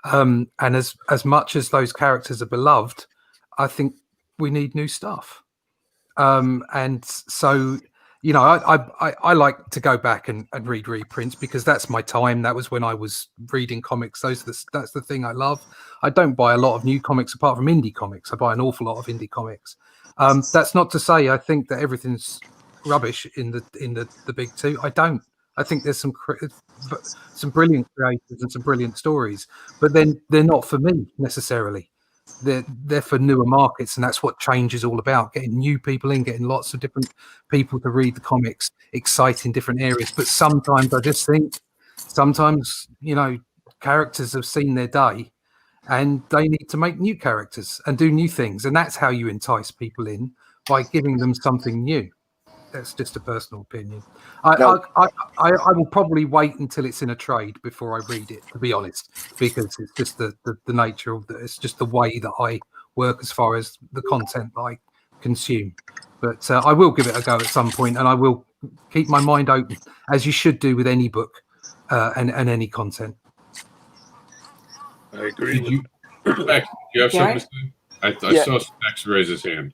And as much as those characters are beloved, I think we need new stuff. And so, I like to go back and read reprints because that's my time. That was when I was reading comics. That's the thing I love. I don't buy a lot of new comics apart from indie comics. I buy an awful lot of indie comics. That's not to say I think that everything's rubbish in the big two. I don't. I think there's some brilliant creators and some brilliant stories, but then they're not for me necessarily. They're for newer markets, and that's what change is all about: getting new people in, getting lots of different people to read the comics, exciting different areas. But sometimes I just think, characters have seen their day, and they need to make new characters and do new things, and that's how you entice people in, by giving them something new. That's just a personal opinion. I will probably wait until it's in a trade before I read it, to be honest, because it's just the nature of it's just the way that I work as far as the content that I consume. But I will give it a go at some point, and I will keep my mind open, as you should do with any book and any content. I agree. Do you have something to say? I saw Specs raise his hand.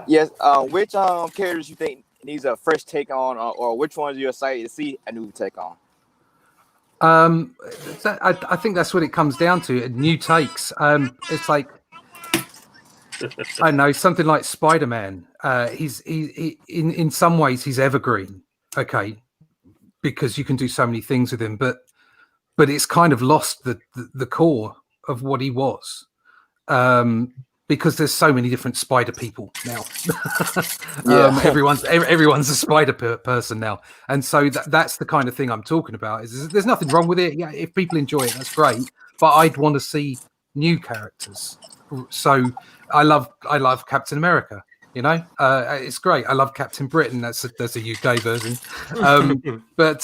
Yes. Which characters you think needs a fresh take on, or which ones you're excited to see a new take on? I think that's what it comes down to. New takes. It's like, I don't know, something like Spider-Man. He in some ways he's evergreen. Okay, because you can do so many things with him, but it's kind of lost the core of what he was. Because there's so many different spider people now. Everyone's a spider person now, and so that's the kind of thing I'm talking about. There's nothing wrong with it. Yeah, if people enjoy it, that's great. But I'd want to see new characters. So I love Captain America. It's great. I love Captain Britain. That's a UK version. But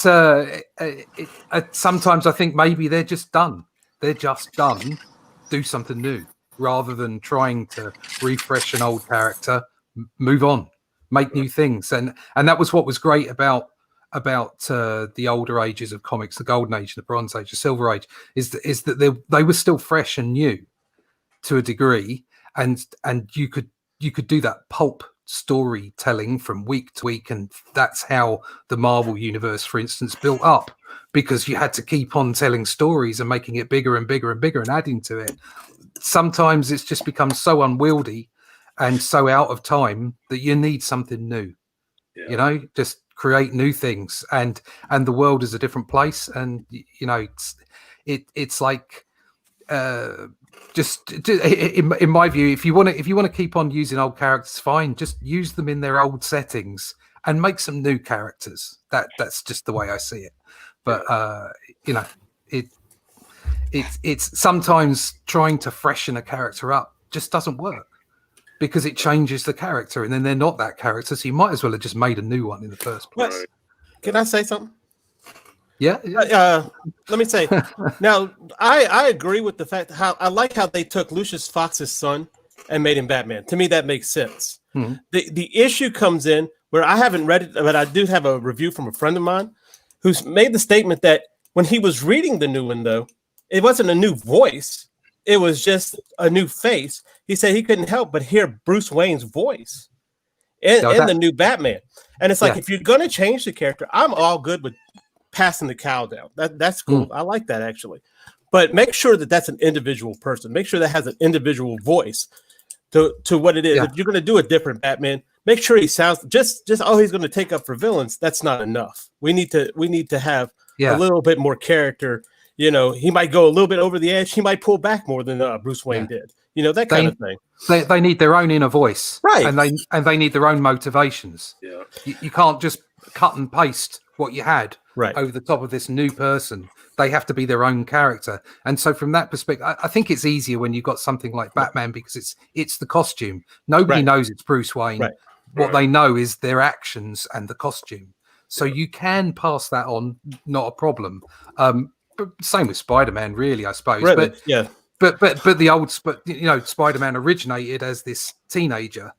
sometimes I think maybe they're just done. They're just done. Do something new rather than trying to refresh an old character. Move on, make new things, and that was what was great about the older ages of comics, the Golden Age, the Bronze Age, the Silver Age, is that they were still fresh and new to a degree, and you could do that pulp storytelling from week to week, and that's how the Marvel universe, for instance, built up, because you had to keep on telling stories and making it bigger and bigger and bigger and adding to it. Sometimes it's just become so unwieldy and so out of time that you need something new. Just create new things, and the world is a different place, and it's like just in my view, if you want to keep on using old characters, fine, just use them in their old settings and make some new characters. That's just the way I see it. But it's sometimes trying to freshen a character up just doesn't work, because it changes the character, and then they're not that character. So you might as well have just made a new one in the first place. Right. Can I say something? Yeah. Let me say. Now, I agree with the fact how I like how they took Lucius Fox's son and made him Batman. To me, that makes sense. Mm-hmm. The issue comes in where I haven't read it, but I do have a review from a friend of mine who's made the statement that when he was reading the new one, though, it wasn't a new voice. It was just a new face. He said he couldn't help but hear Bruce Wayne's voice in the new Batman. And it's like, if you're going to change the character, I'm all good with passing the cow down. That's cool. I like that, actually. But make sure that that's an individual person. Make sure that has an individual voice to what it is. If you're going to do a different Batman, make sure he sounds just he's going to take up for villains. That's not enough. We need to have a little bit more character. He might go a little bit over the edge. He might pull back more than Bruce Wayne did. That kind of thing. They need their own inner voice, right? And they need their own motivations. Yeah, you can't just cut and paste what you had over the top of this new person. They have to be their own character. And so from that perspective, I think it's easier when you've got something like Batman, because it's the costume. Nobody knows it's Bruce Wayne. Right. What they know is their actions and the costume. So you can pass that on, not a problem. But same with Spider-Man, really, I suppose. Really? But the old, Spider-Man originated as this teenager,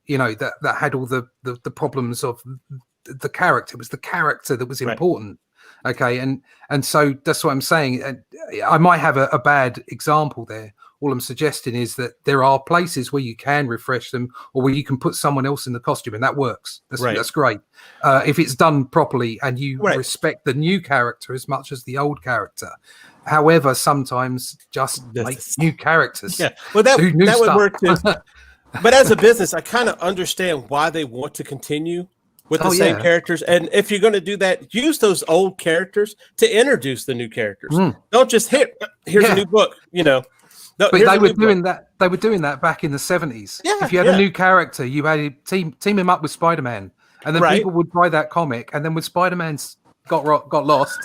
that had all the problems of the character. It was the character that was important. Okay, and so that's what I'm saying. I might have a bad example there. All I'm suggesting is that there are places where you can refresh them, or where you can put someone else in the costume, and that works. That's great. If it's done properly and you respect the new character as much as the old character. However, sometimes just make new characters. Yeah, well, that would work too. But as a business, I kind of understand why they want to continue with the same characters. And if you're going to do that, use those old characters to introduce the new characters. Don't just here's a new book, But they were doing that. They were doing that back in the 70s. Yeah, if you had a new character, you had to team him up with Spider-Man, and then people would buy that comic. And then when Spider-Man's got lost,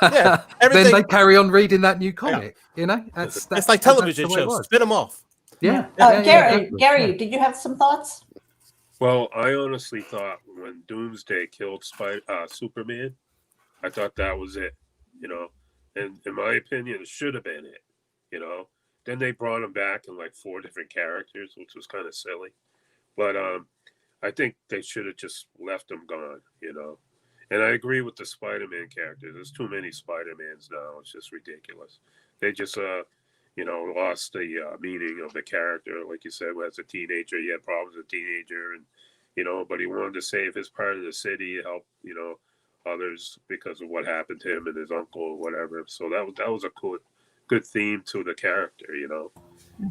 then they carry on reading that new comic. It's like television shows. Spin them off. Gary, did you have some thoughts? Well, I honestly thought when Doomsday killed Superman, I thought that was it. And in my opinion, it should have been it. Then they brought him back in like 4 different characters, which was kind of silly. But I think they should have just left him gone, And I agree with the Spider-Man characters. There's too many Spider-Mans now. It's just ridiculous. They just, lost the meaning of the character. Like you said, as a teenager, he had problems as a teenager, and but he wanted to save his part of the city, help others because of what happened to him and his uncle or whatever. So that was a good theme to the character,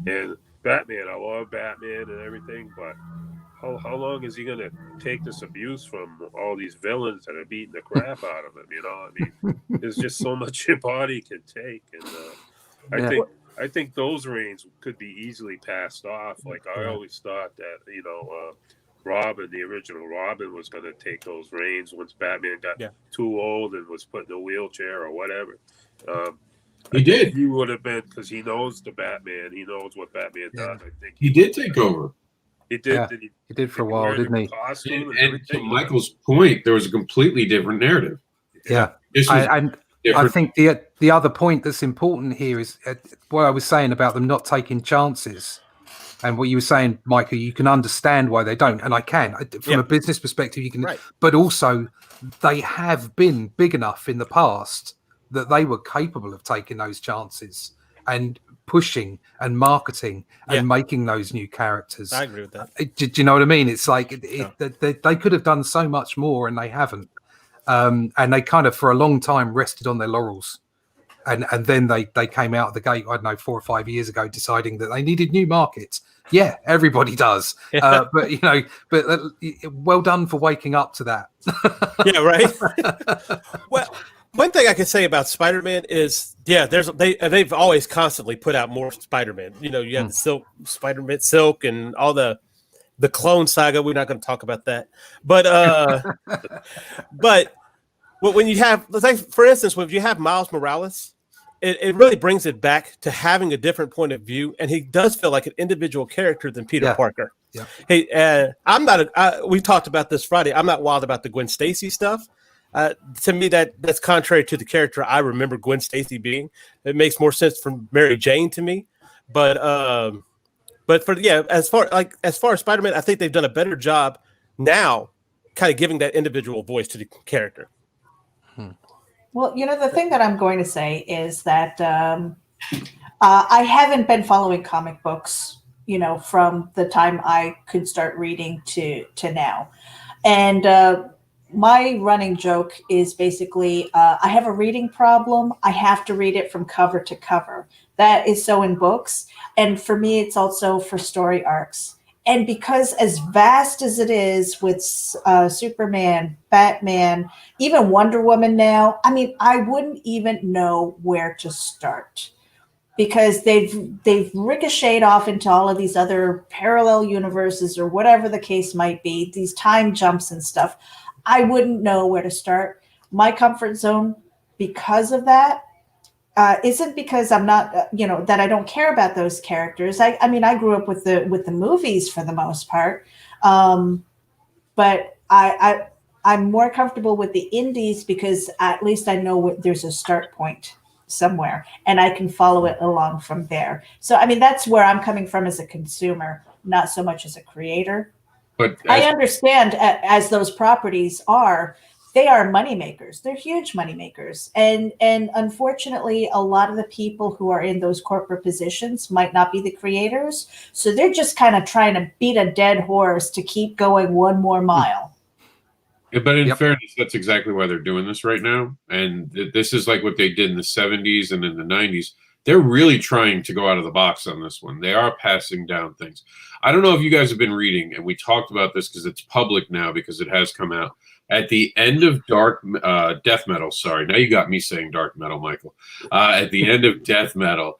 And Batman, I love Batman and everything, but how long is he going to take this abuse from all these villains that are beating the crap out of him? There's just so much your body can take, and I think those reigns could be easily passed off. Like I always thought that Robin, the original Robin, was going to take those reins once Batman got too old and was put in a wheelchair or whatever. He did. He would have been, because he knows the Batman. He knows what Batman does. I think he did take over. He did. Yeah, Did he, he did for a did while, wear the didn't he? Costume and And to everything. Michael's point, there was a completely different narrative. Yeah. This was And different. I think the other point that's important here is what I was saying about them not taking chances. And what you were saying, Michael, you can understand why they don't. And I can. From a business perspective, you can. Right. But also, they have been big enough in the past that they were capable of taking those chances and pushing and marketing and making those new characters. I agree with that. Do you know what I mean? It's like they could have done so much more and they haven't. And they kind of, for a long time, rested on their laurels. And then they came out of the gate, I don't know, 4 or 5 years ago, deciding that they needed new markets. Yeah, everybody does. But well done for waking up to that. Yeah, right. Well, one thing I can say about Spider-Man is, they've always constantly put out more Spider-Man. You know, you have the Spider-Man Silk and all the Clone Saga. We're not going to talk about that, but when you have, for instance, when you have Miles Morales, it really brings it back to having a different point of view, and he does feel like an individual character than Peter Parker. Yeah. Hey, I'm not. We talked about this Friday. I'm not wild about the Gwen Stacy stuff. To me, that's contrary to the character I remember Gwen Stacy being. It makes more sense from Mary Jane to me. But as far as Spider-Man, I think they've done a better job now, kind of giving that individual voice to the character. Well, the thing that I'm going to say is that I haven't been following comic books, from the time I could start reading to now. And my running joke is basically I have a reading problem. I have to read it from cover to cover. That is so in books. And for me, it's also for story arcs. And because as vast as it is with Superman, Batman, even Wonder Woman now, I mean, I wouldn't even know where to start because they've ricocheted off into all of these other parallel universes or whatever the case might be, these time jumps and stuff. I wouldn't know where to start. My comfort zone because of that isn't because I'm not, that I don't care about those characters. I mean, I grew up with the movies for the most part, but I'm more comfortable with the indies because at least I know there's a start point somewhere, and I can follow it along from there. So, I mean, that's where I'm coming from as a consumer, not so much as a creator. But I understand as those properties are. They are moneymakers. They're huge moneymakers. And unfortunately, a lot of the people who are in those corporate positions might not be the creators. So they're just kind of trying to beat a dead horse to keep going one more mile. But in fairness, that's exactly why they're doing this right now. And this is like what they did in the 70s and in the 90s. They're really trying to go out of the box on this one. They are passing down things. I don't know if you guys have been reading, and we talked about this because it's public now because it has come out. At the end of Death Metal, sorry, now you got me saying Dark Metal, Michael. At the end of Death Metal,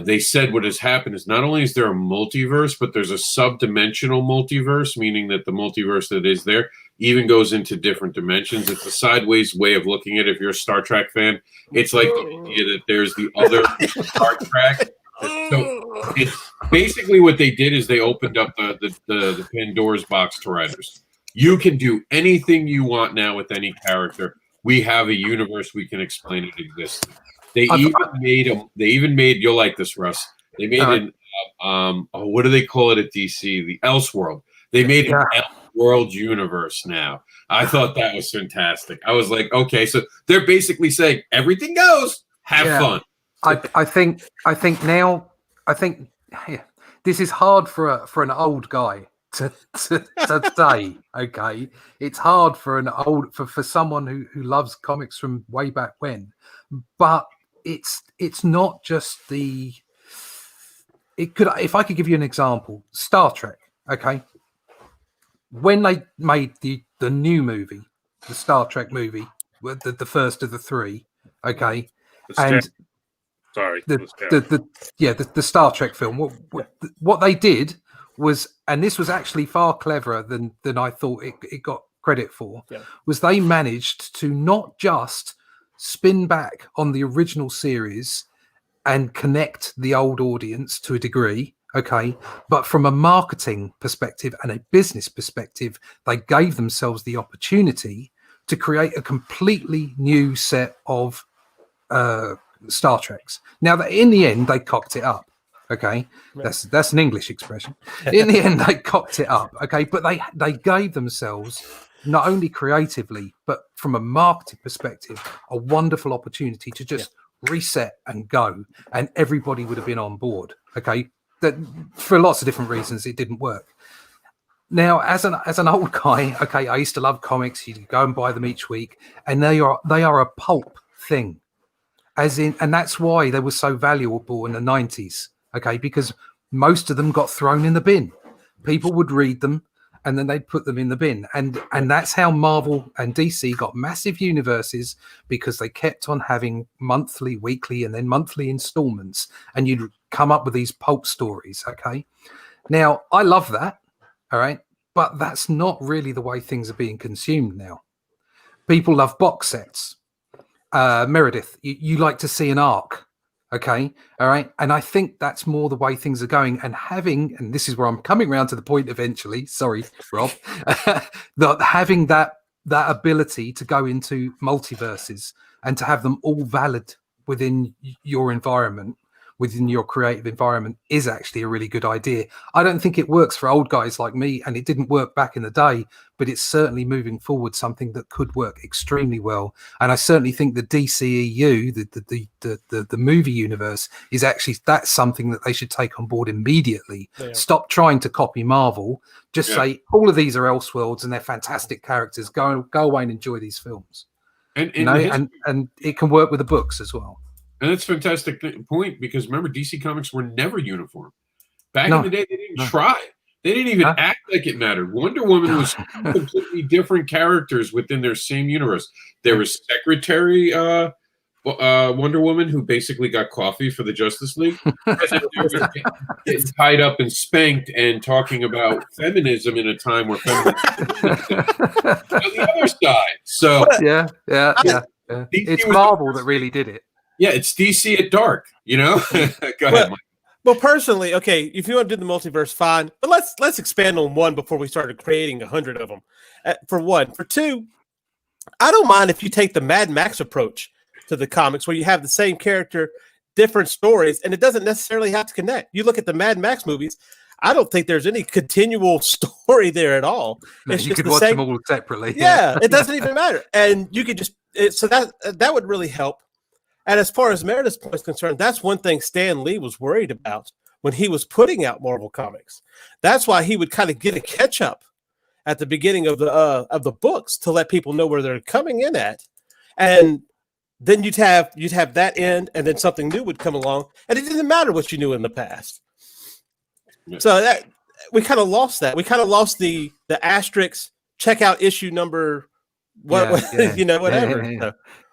they said what has happened is not only is there a multiverse, but there's a subdimensional multiverse, meaning that the multiverse that is there even goes into different dimensions. It's a sideways way of looking at it. If you're a Star Trek fan, it's like the idea that there's the other Star Trek. So it's basically what they did is they opened up the Pandora's box to writers. You can do anything you want now with any character. We have a universe we can explain it exists. They even made you'll like this, Russ. They made what do they call it at DC? The Elseworld. They made an Elseworld universe now. I thought that was fantastic. I was like, okay, so they're basically saying everything goes. Have fun. I think this is hard for an old guy to say. Okay, it's hard for someone who loves comics from way back when, but it's not just if I could give you an example, Star Trek. Okay, when they made the new movie, the Star Trek movie, the first of the three, okay, and the Star Trek film. What they did was, and this was actually far cleverer than I thought it got credit for, was they managed to not just spin back on the original series and connect the old audience to a degree, Okay, but from a marketing perspective and a business perspective, they gave themselves the opportunity to create a completely new set of Star Treks. Now, that in the end, they cocked it up. Okay, that's an English expression. In the end, they cocked it up. Okay, but they gave themselves, not only creatively but from a marketing perspective, a wonderful opportunity to just reset and go, and everybody would have been on board. Okay, that for lots of different reasons it didn't work. Now, as an old guy, okay, I used to love comics. You go and buy them each week, and they are a pulp thing, and that's why they were so valuable in the 90s. Okay, because most of them got thrown in the bin. People would read them, and then they'd put them in the bin, and that's how Marvel and DC got massive universes, because they kept on having monthly, weekly, and then monthly installments, and you'd come up with these pulp stories. Okay, now I love that. All right, but that's not really the way things are being consumed now. People love box sets. Meredith, you like to see an arc. Okay, all right, and I think that's more the way things are going. And this is where I'm coming around to the point eventually. Sorry, Rob, that having that ability to go into multiverses and to have them all valid within your environment, within your creative environment, is actually a really good idea. I don't think it works for old guys like me, and it didn't work back in the day, but it's certainly moving forward something that could work extremely well. And I certainly think the DCEU, the movie universe, is actually, that's something that they should take on board immediately. Stop trying to copy Marvel. Just say all of these are Elseworlds and they're fantastic characters. Go away and enjoy these films. And it can work with the books as well. And that's a fantastic point, because remember, DC Comics were never uniform. Back in the day, they didn't try. They didn't even act like it mattered. Wonder Woman was completely different characters within their same universe. There was Secretary Wonder Woman, who basically got coffee for the Justice League. Getting tied up and spanked and talking about feminism in a time where feminism on the other side. So yeah. It's Marvel that really did it. Yeah, it's DC at dark, you know? Go ahead, Mike. Well, personally, okay, if you want to do the multiverse, fine. But let's expand on one before we started creating 100 of them. For one. For two, I don't mind if you take the Mad Max approach to the comics, where you have the same character, different stories, and it doesn't necessarily have to connect. You look at the Mad Max movies, I don't think there's any continual story there at all. No, you could watch them all separately. Yeah, it doesn't even matter. And you could just so that would really help. And as far as Meredith's point is concerned, that's one thing Stan Lee was worried about when he was putting out Marvel Comics. That's why he would kind of get a catch up at the beginning of the books to let people know where they're coming in at, and then you'd have that end, and then something new would come along, and it didn't matter what you knew in the past. Yeah. So that we kind of lost that. We kind of lost the asterisk. Check out issue number whatever.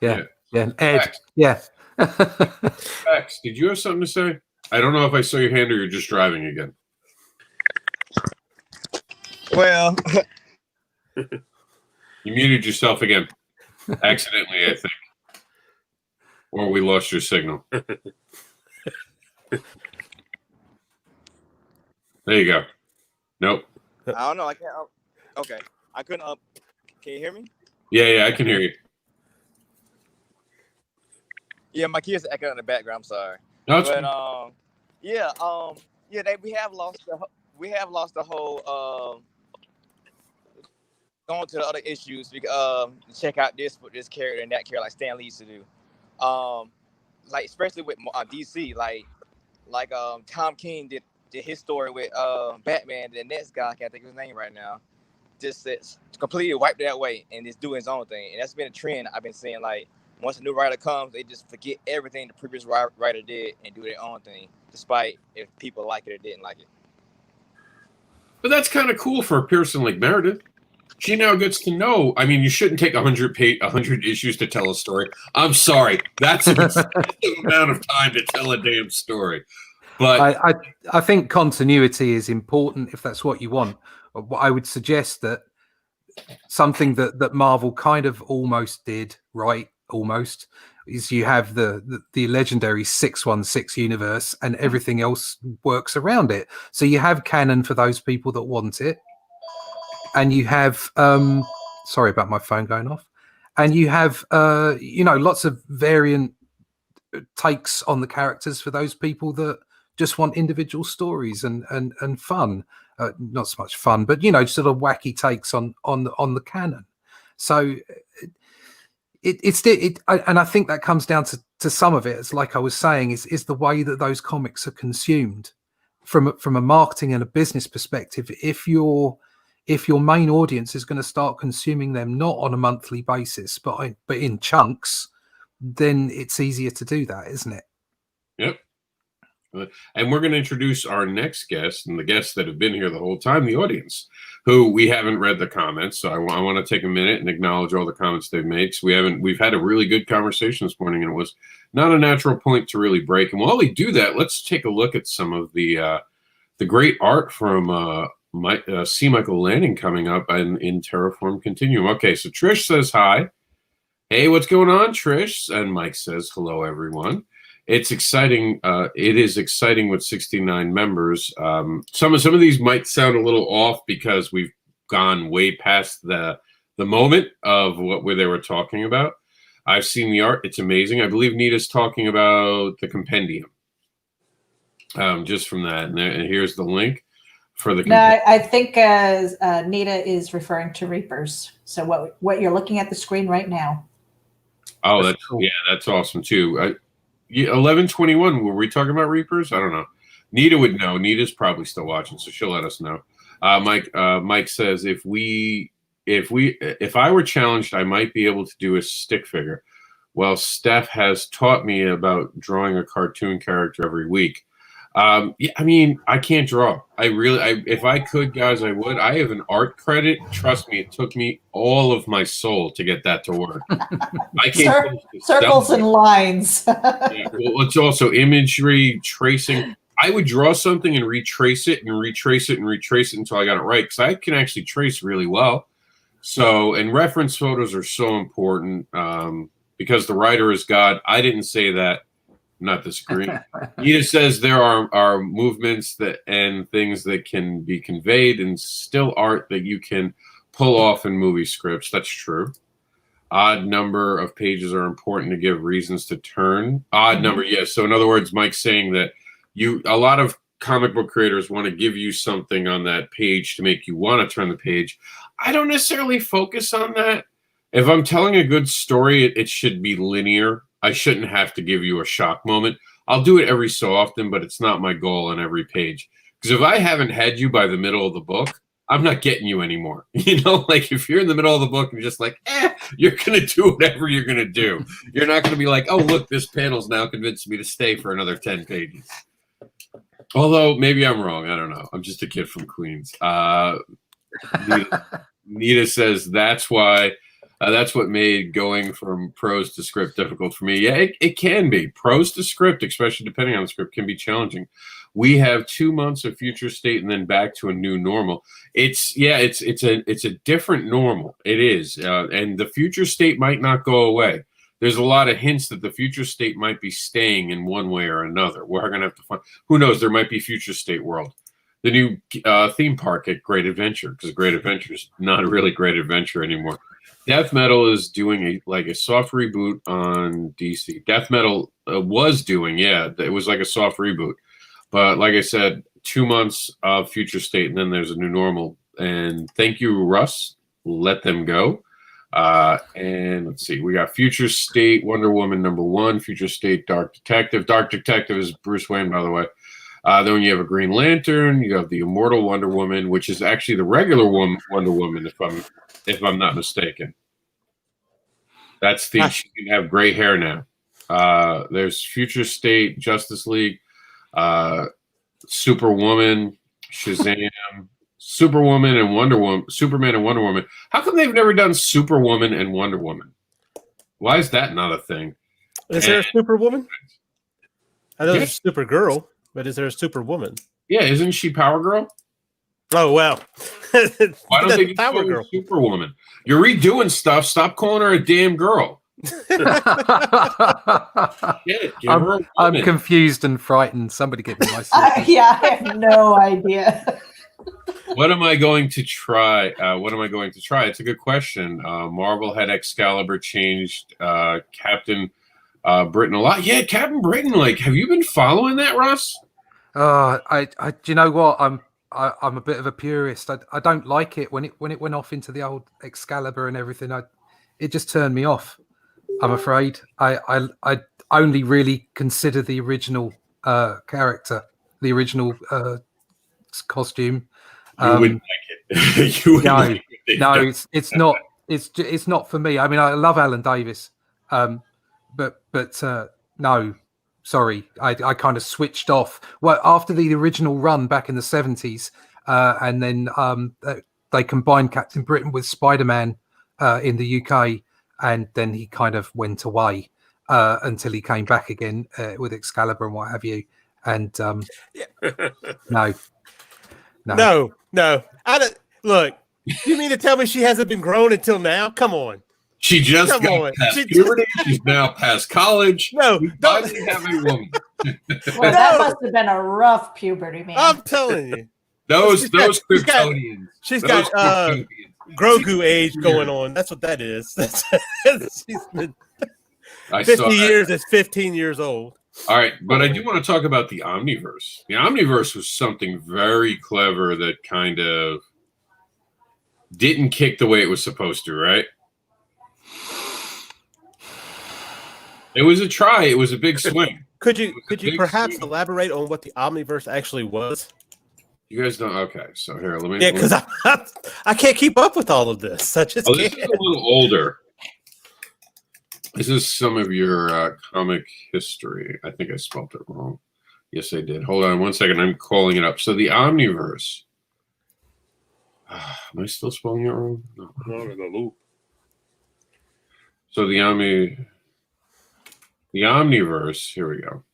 Yeah, Ed. Yeah. Max, did you have something to say? I don't know if I saw your hand or you're just driving again. Well, you muted yourself again, accidentally, I think, or we lost your signal. There you go. Nope. I don't know. I can't. Okay, I couldn't. Can you hear me? Yeah, I can hear you. Yeah, my kids are echoing in the background. I'm sorry. No, it's fine. We have lost the whole going to the other issues. Check out this character and that character, like Stan Lee used to do. Like especially with DC, like Tom King did his story with Batman. The next guy, I can't think of his name right now. Just completely wiped that way and just doing his own thing. And that's been a trend I've been seeing. Like, once a new writer comes, they just forget everything the previous writer did and do their own thing, despite if people like it or didn't like it. But that's kind of cool for a person like Meredith. She now gets to know. I mean, you shouldn't take 100 issues to tell a story. I'm sorry. That's an excessive amount of time to tell a damn story. But I think continuity is important if that's what you want. I would suggest that something that Marvel kind of almost did right, almost, is you have the legendary 616 universe, and everything else works around it. So you have canon for those people that want it, and you have sorry about my phone going off, and you have lots of variant takes on the characters for those people that just want individual stories and fun. Not so much fun, but sort of wacky takes on the canon. So and I think that comes down to some of it. It's like I was saying, is the way that those comics are consumed from a marketing and a business perspective. If your main audience is going to start consuming them not on a monthly basis, but in chunks, then it's easier to do that, isn't it? Yep. And we're going to introduce our next guest, and the guests that have been here the whole time, the audience, who we haven't read the comments. So I want to take a minute and acknowledge all the comments they've made. So we've had a really good conversation this morning, and it was not a natural point to really break. And while we do that, let's take a look at some of the great art from C. Michael Lanning coming up in Terraform Continuum. Okay, so Trish says hi. Hey, what's going on, Trish? And Mike says hello, everyone. It's exciting. It is exciting with 69 members. Some of these might sound a little off because we've gone way past the moment of what they were talking about. I've seen the art. It's amazing. I believe Nita's talking about the compendium. Just from that. And here's the link for the compendium. No, I think Nita is referring to Reapers. So what you're looking at the screen right now. Oh, that's cool. Yeah, that's awesome too. 11:21. Were we talking about Reapers? I don't know. Nita would know. Nita's probably still watching, so she'll let us know. Mike says if I were challenged, I might be able to do a stick figure. Well, Steph has taught me about drawing a cartoon character every week. I mean, I can't draw. If I could, guys, I would. I have an art credit. Trust me, it took me all of my soul to get that to work. I can't circles and lines. Yeah, well, it's also imagery, tracing. I would draw something and retrace it and retrace it and retrace it until I got it right, because I can actually trace really well. So, and reference photos are so important because the writer is God. I didn't say that. Not disagreeing. Nita says there are movements and things that can be conveyed and still art that you can pull off in movie scripts. That's true. Odd number of pages are important to give reasons to turn. Odd number, yes. So in other words, Mike's saying that a lot of comic book creators want to give you something on that page to make you want to turn the page. I don't necessarily focus on that. If I'm telling a good story, it should be linear. I shouldn't have to give you a shock moment. I'll do it every so often, but it's not my goal on every page. Because if I haven't had you by the middle of the book, I'm not getting you anymore. Like if you're in the middle of the book and you're just like, you're going to do whatever you're going to do. You're not going to be like, oh, look, this panel's now convinced me to stay for another 10 pages. Although maybe I'm wrong. I don't know. I'm just a kid from Queens. Nita says that's why. That's what made going from prose to script difficult for me. Yeah, it can be. Prose to script, especially depending on the script, can be challenging. We have 2 months of future state and then back to a new normal. It's a different normal. It is. And the future state might not go away. There's a lot of hints that the future state might be staying in one way or another. We're going to have to find. Who knows? There might be future state world. The new theme park at Great Adventure, because Great Adventure is not really Great Adventure anymore. Death Metal is doing a soft reboot on DC. Death Metal was doing, it was like a soft reboot. But like I said, 2 months of future state, and then there's a new normal. And thank you, Russ. Let them go. And let's see, we got Future State Wonder Woman #1, Future State Dark Detective. Dark Detective is Bruce Wayne, by the way. Then you have a Green Lantern. You have the Immortal Wonder Woman, which is actually the regular Wonder Woman, if I'm not mistaken. That's she can have gray hair now. There's Future State, Justice League, Superwoman, Shazam, Superwoman and Wonder Woman, Superman and Wonder Woman. How come they've never done Superwoman and Wonder Woman? Why is that not a thing? Is there a Superwoman? I know there's Supergirl, but is there a Superwoman? Yeah, isn't she Power Girl? Oh, well. Why don't they just call her Superwoman? You're redoing stuff. Stop calling her a damn girl. Yeah, give her a I'm woman. confused and frightened. Somebody get me my Yeah, I have no idea. What am I going to try? It's a good question. Marvel had Excalibur changed Captain Britain a lot. Yeah, Captain Britain. Like, have you been following that, Russ? I do you know what? I'm a bit of a purist. I don't like it when it went off into the old Excalibur and everything. It just turned me off. I'm afraid. I only really consider the original character, the original costume. You wouldn't like it. You wouldn't like it. No, it's not. It's not for me. I mean, I love Alan Davis, but no, sorry, I kind of switched off. Well, after the original run back in the 70s, and then they combined Captain Britain with Spider-Man in the UK, and then he kind of went away until he came back again with Excalibur and what have you. And no. I don't, look, you mean to tell me she hasn't been grown until now? Come on. She just got past puberty. She's now past college. No, we finally have a woman. Well, that must have been a rough puberty, man. I'm telling you. Those Kryptonians. She's got Grogu age going on. That's what that is. She's been 50 years is 15 years old. All right, but I do want to talk about the Omniverse. The Omniverse was something very clever that kind of didn't kick the way it was supposed to, right? It was a try. It was a big swing. Could you perhaps elaborate on what the Omniverse actually was? You guys don't? Okay, so here, let me. Yeah, because I can't keep up with all of this. I just can't. This is a little older. This is some of your comic history. I think I spelled it wrong. Yes, I did. Hold on one second. I'm calling it up. So the Omniverse. Am I still spelling it wrong? No. Not in the loop. So the Omniverse. Here we go.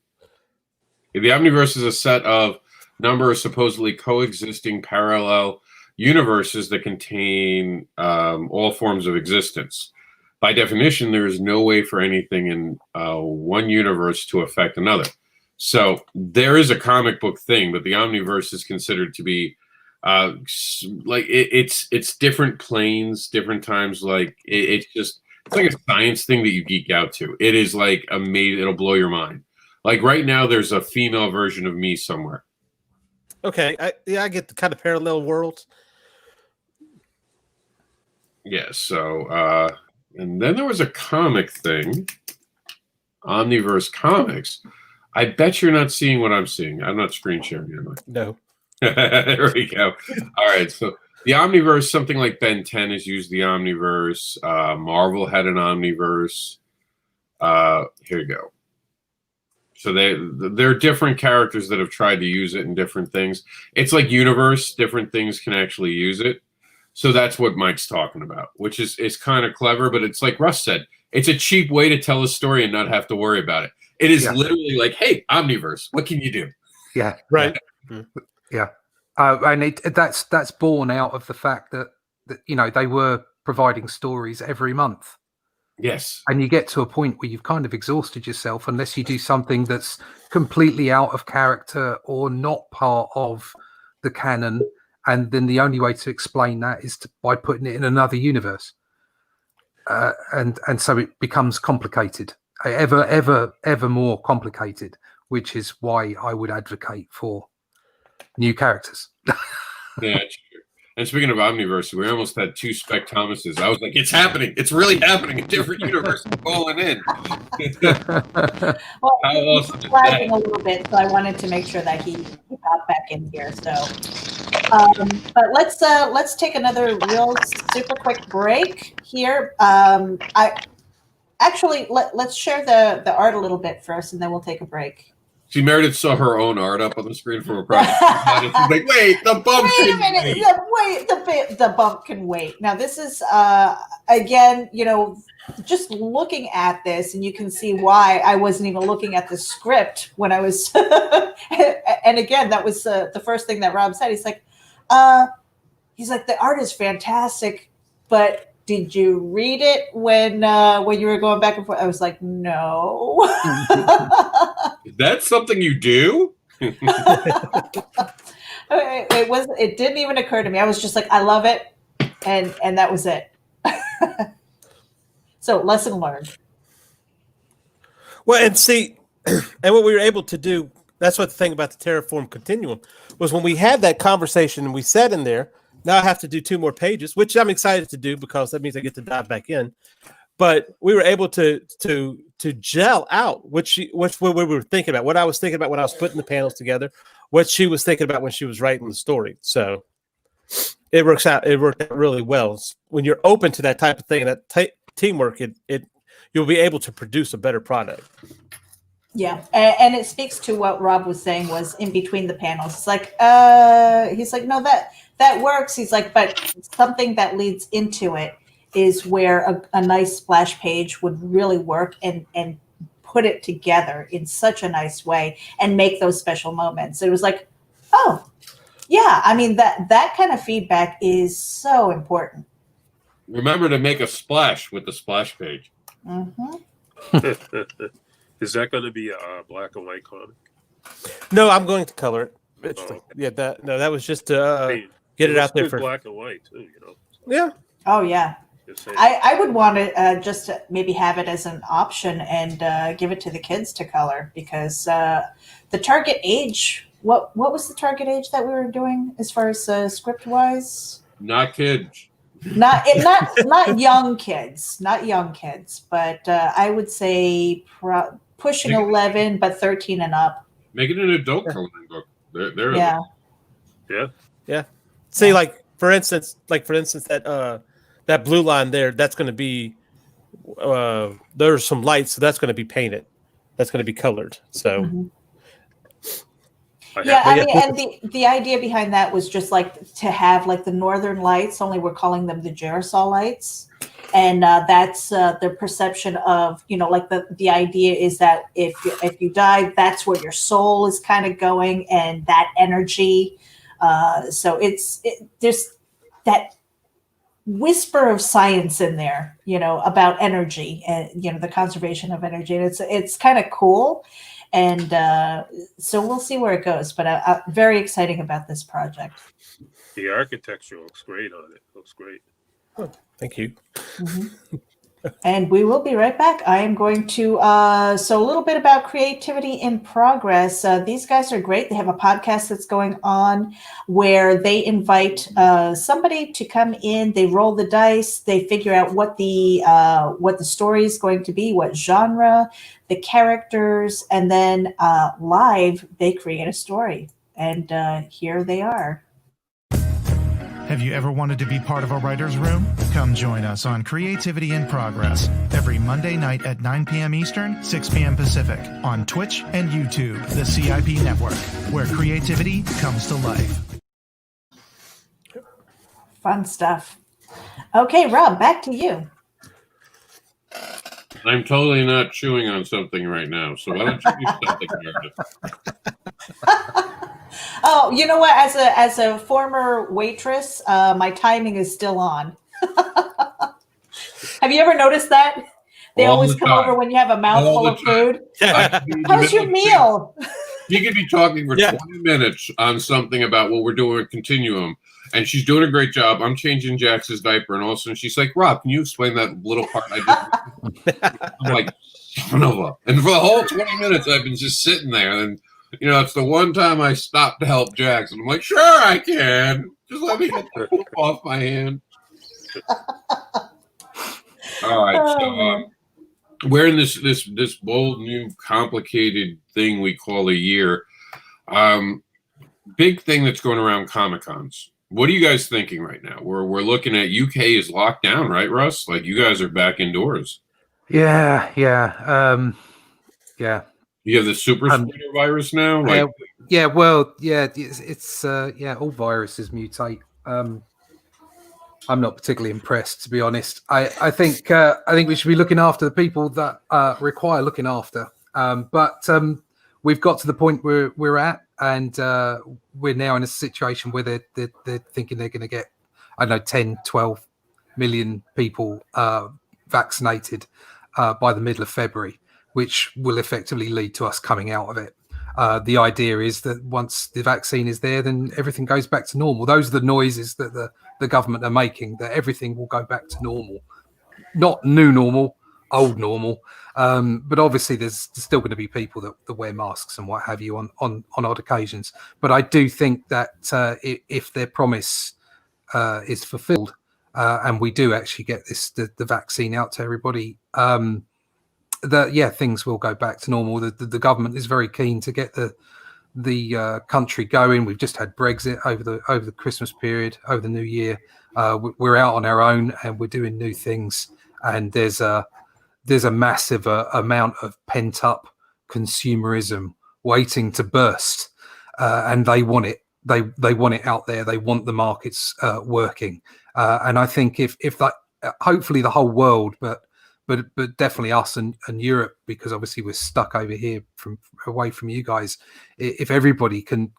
The Omniverse is a set of number of supposedly coexisting parallel universes that contain all forms of existence. By definition, there is no way for anything in one universe to affect another. So there is a comic book thing, but the Omniverse is considered to be it's different planes, different times. It's like a science thing that you geek out to. It is like amazing. It'll blow your mind. Like right now, there's a female version of me somewhere. Okay, I get the kind of parallel worlds. Yeah, so and then there was a comic thing, Omniverse Comics. I bet you're not seeing what I'm seeing. I'm not screen sharing, am I? No. There we go. All right, so the Omniverse, something like Ben 10 has used the Omniverse. Marvel had an Omniverse. Here you go. So there are different characters that have tried to use it in different things. It's like universe, different things can actually use it. So that's what Mike's talking about, which is kind of clever, but it's like Russ said, it's a cheap way to tell a story and not have to worry about it. It is literally like, hey, Omniverse, what can you do? Yeah. Right. Yeah. And that's born out of the fact that they were providing stories every month. Yes. And you get to a point where you've kind of exhausted yourself unless you do something that's completely out of character or not part of the canon. And then the only way to explain that is by putting it in another universe. And so it becomes complicated, ever more complicated, which is why I would advocate for new characters. Yeah, true. And speaking of Omniverse, we almost had 2 Spec Thomases. I was like, it's happening. It's really happening. A different universe is falling in. Well, he's flagging a little bit, so I wanted to make sure that he got back in here. So, but let's take another real super quick break here. Let's share the art a little bit first, and then we'll take a break. See, Meredith saw her own art up on the screen from a project. She's like, wait, the bump Wait a can minute. wait. The bump can wait. Now, this is, again, just looking at this, and you can see why I wasn't even looking at the script when I was, and again, that was the first thing that Rob said. He's like, the art is fantastic, but did you read it when you were going back and forth? I was like, no. That's something you do? It didn't even occur to me. I was just like, I love it, and that was it. So lesson learned. Well, and see, and what we were able to do, that's what the thing about the Terraform Continuum was when we had that conversation and we sat in there. Now I have to do 2 more pages, which I'm excited to do because that means I get to dive back in. But we were able to gel out what we were thinking about, what I was thinking about when I was putting the panels together, what she was thinking about when she was writing the story. So it worked out really well. When you're open to that type of thing, that teamwork, you'll be able to produce a better product. Yeah, and it speaks to what Rob was saying was in between the panels. It's like, he's like, no, that works. He's like, but something that leads into it is where a nice splash page would really work and put it together in such a nice way and make those special moments. It was like, oh, yeah. I mean, that kind of feedback is so important. Remember to make a splash with the splash page. Mm-hmm. Is that going to be a black and white comic? No, I'm going to color it. Okay. Yeah, that was just to get it out there for black and white too. You know. Yeah. Oh yeah. I would want to just to maybe have it as an option and give it to the kids to color because the target age. What was the target age that we were doing as far as script wise? Not kids. Not young kids, but I would say pushing 11, but 13 and up. Make it an adult coloring book. There. Yeah. See, like for instance, that blue line there, that's going to be there's some lights, so that's going to be painted. That's going to be colored. So. Mm-hmm. Yeah, I mean, and the idea behind that was just like to have like the northern lights, only we're calling them the Gerasol lights. And that's the perception of, like the idea is that if you die, that's where your soul is kind of going and that energy. So there's that whisper of science in there, about energy and, the conservation of energy. And it's kind of cool. And so we'll see where it goes, but I'm very exciting about this project. The architecture looks great on it. Looks great. Oh, thank you. Mm-hmm. And we will be right back. I am going to, so a little bit about Creativity in Progress. These guys are great. They have a podcast that's going on where they invite somebody to come in. They roll the dice. They figure out what the story is going to be, what genre, the characters, and then live, they create a story. And here they are. Have you ever wanted to be part of a writer's room? Come join us on Creativity in Progress every Monday night at 9 p.m. Eastern, 6 p.m. Pacific on Twitch and YouTube, the CIP network, where creativity comes to life. Fun stuff. Okay, Rob, back to you. I'm totally not chewing on something right now, so why don't you do something, Meredith? Oh, you know what? As a former waitress, my timing is still on. Have you ever noticed that? They always come over when you have a mouthful of food. How's your meal? You could be talking for 20 minutes on something about what we're doing at Continuum, and she's doing a great job. I'm changing Jax's diaper, and all of a sudden she's like, Rob, can you explain that little part I did? I'm like, son of a... And for the whole 20 minutes, I've been just sitting there, and it's the one time I stopped to help Jax, and I'm like, sure, I can. Just let me get the poop off my hand. All right, so we're in this bold, new, complicated thing we call a year. Big thing that's going around Comic-Cons. What are you guys thinking right now? We're looking at UK is locked down, right, Russ? Like you guys are back indoors. Yeah. You have the super spreader virus now? It's all viruses mutate. I'm not particularly impressed, to be honest. I think we should be looking after the people that require looking after. But we've got to the point where we're at, and we're now in a situation where they're thinking they're going to get, 10, 12 million people vaccinated by the middle of February, which will effectively lead to us coming out of it. The idea is that once the vaccine is there, then everything goes back to normal. Those are the noises that the government are making, that everything will go back to normal. Not new normal, old normal. But obviously there's still going to be people that wear masks and what have you on odd occasions. But I do think that if their promise is fulfilled and we do actually get the vaccine out to everybody, things will go back to normal. The government is very keen to get the country going. We've just had Brexit over the Christmas period, over the New Year. We're out on our own and we're doing new things. And there's a massive amount of pent up consumerism waiting to burst, and they want it. They want it out there. They want the markets working. And I think if that, hopefully the whole world, but definitely us and Europe, because obviously we're stuck over here away from you guys. If everybody can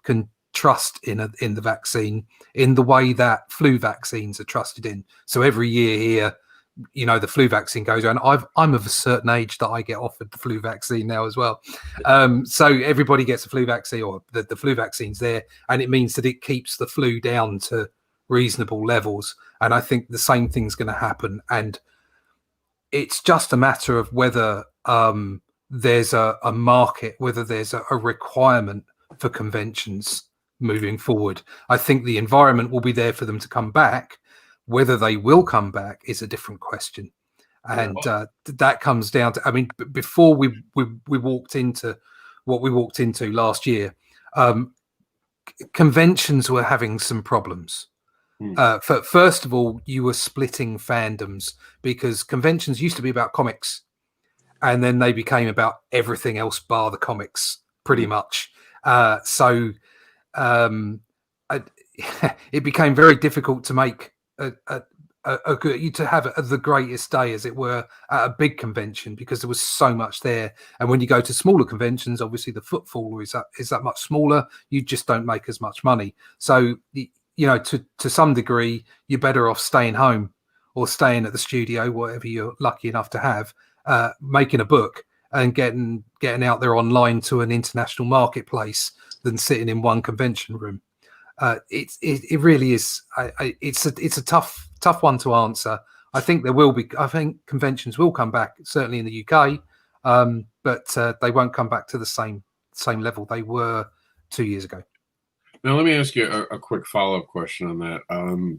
trust in the vaccine in the way that flu vaccines are trusted in, so every year here, the flu vaccine goes around. I'm of a certain age that I get offered the flu vaccine now as well. So everybody gets a flu vaccine, or the flu vaccine's there, and it means that it keeps the flu down to reasonable levels. And I think the same thing's going to happen. And it's just a matter of whether there's a market, whether there's a requirement for conventions moving forward. I think the environment will be there for them to come back. Whether they will come back is a different question. And that comes down to, I mean, before we walked into what we walked into last year, conventions were having some problems. First of all, you were splitting fandoms, because conventions used to be about comics, and then they became about everything else bar the comics, pretty much. So it became very difficult to make to have the greatest day, as it were, at a big convention, because there was so much there. And when you go to smaller conventions, obviously the footfall is that much smaller. You just don't make as much money. So to some degree, you're better off staying home or staying at the studio, whatever you're lucky enough to have, making a book and getting out there online to an international marketplace than sitting in one convention room. It really is. It's a tough one to answer. I think I think conventions will come back, certainly in the UK, but they won't come back to the same level they were 2 years ago. Now, let me ask you a quick follow-up question on that.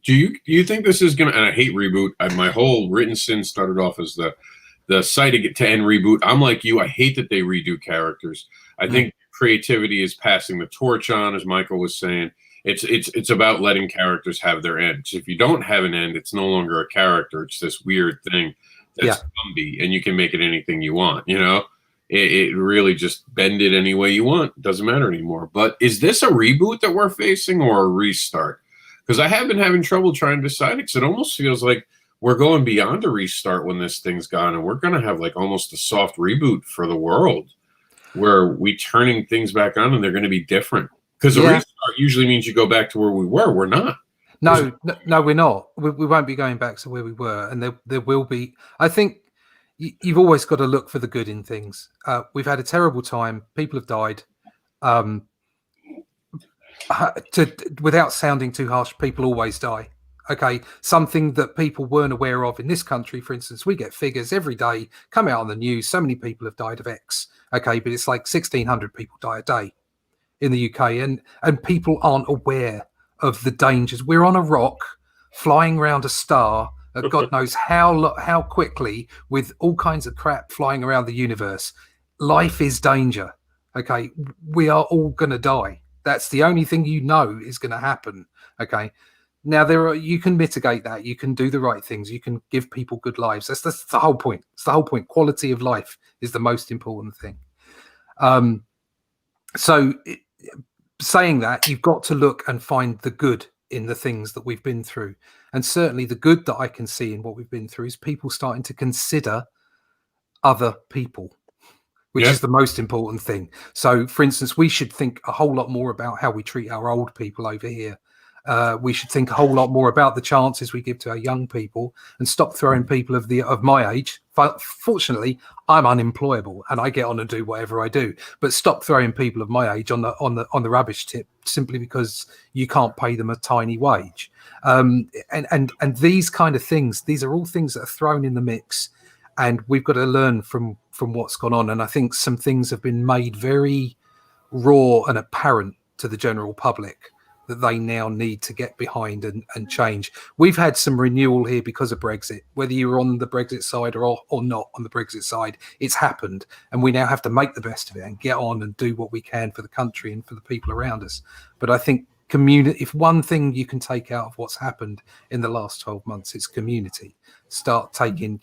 Do you think this is going to, and I hate reboot. My whole written sin started off as the site to end reboot. I'm like you. I hate that they redo characters. I think creativity is passing the torch on, as Michael was saying. It's about letting characters have their end. So if you don't have an end, it's no longer a character. It's this weird thing that's Gumby, and you can make it anything you want. It really just bend it any way you want. It doesn't matter anymore. But is this a reboot that we're facing, or a restart? Because I have been having trouble trying to decide, because it almost feels like we're going beyond a restart when this thing's gone, and we're going to have like almost a soft reboot for the world, where we turning things back on and they're going to be different. Because a restart usually means you go back to where we were. We're not. No, we're not. We won't be going back to where we were, and there will be. I think you've always got to look for the good in things. We've had a terrible time. People have died. Without sounding too harsh, people always die. Okay, something that people weren't aware of in this country, for instance, we get figures every day come out on the news. So many people have died of X. Okay, but it's like 1,600 people die a day in the UK, and people aren't aware of the dangers. We're on a rock flying around a star at God knows how quickly, with all kinds of crap flying around the universe. Life is danger. Okay, we are all going to die. That's the only thing is going to happen. Okay, now you can mitigate that. You can do the right things. You can give people good lives. That's the whole point. It's the whole point. Quality of life is the most important thing. Saying that, you've got to look and find the good in the things that we've been through. And certainly the good that I can see in what we've been through is people starting to consider other people, which is the most important thing. So, for instance, we should think a whole lot more about how we treat our old people over here. We should think a whole lot more about the chances we give to our young people and stop throwing people of my age. Fortunately, I'm unemployable and I get on and do whatever I do. But stop throwing people of my age on the rubbish tip simply because you can't pay them a tiny wage. And these kind of things, these are all things that are thrown in the mix, and we've got to learn from what's gone on. And I think some things have been made very raw and apparent to the general public that they now need to get behind and change. We've had some renewal here because of Brexit. Whether you're on the Brexit side or not on the Brexit side, it's happened. And we now have to make the best of it and get on and do what we can for the country and for the people around us. But I think if one thing you can take out of what's happened in the last 12 months, it's community. Start taking,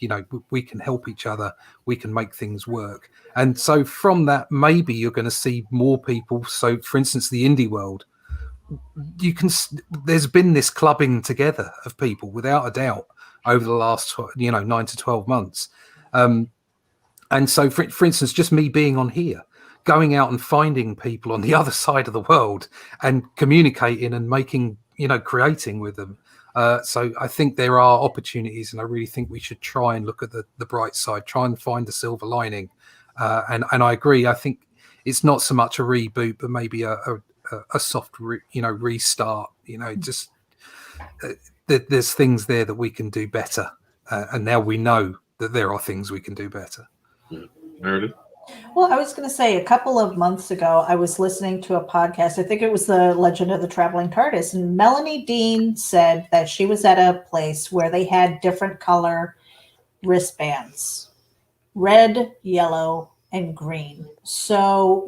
we can help each other. We can make things work. And so from that, maybe you're going to see more people. So for instance, the indie world, there's been this clubbing together of people without a doubt over the last 9 to 12 months, and so for instance, just me being on here, going out and finding people on the other side of the world and communicating and making, creating with them. So I think there are opportunities, and I really think we should try and look at the bright side, try and find the silver lining, and I agree. I think it's not so much a reboot, but maybe a soft, restart. Just there's things there that we can do better, and now we know that there are things we can do better. Meredith? Well, I was going to say, a couple of months ago, I was listening to a podcast. I think it was The Legend of the Traveling TARDIS, and Melanie Dean said that she was at a place where they had different color wristbands, red, yellow, and green. So,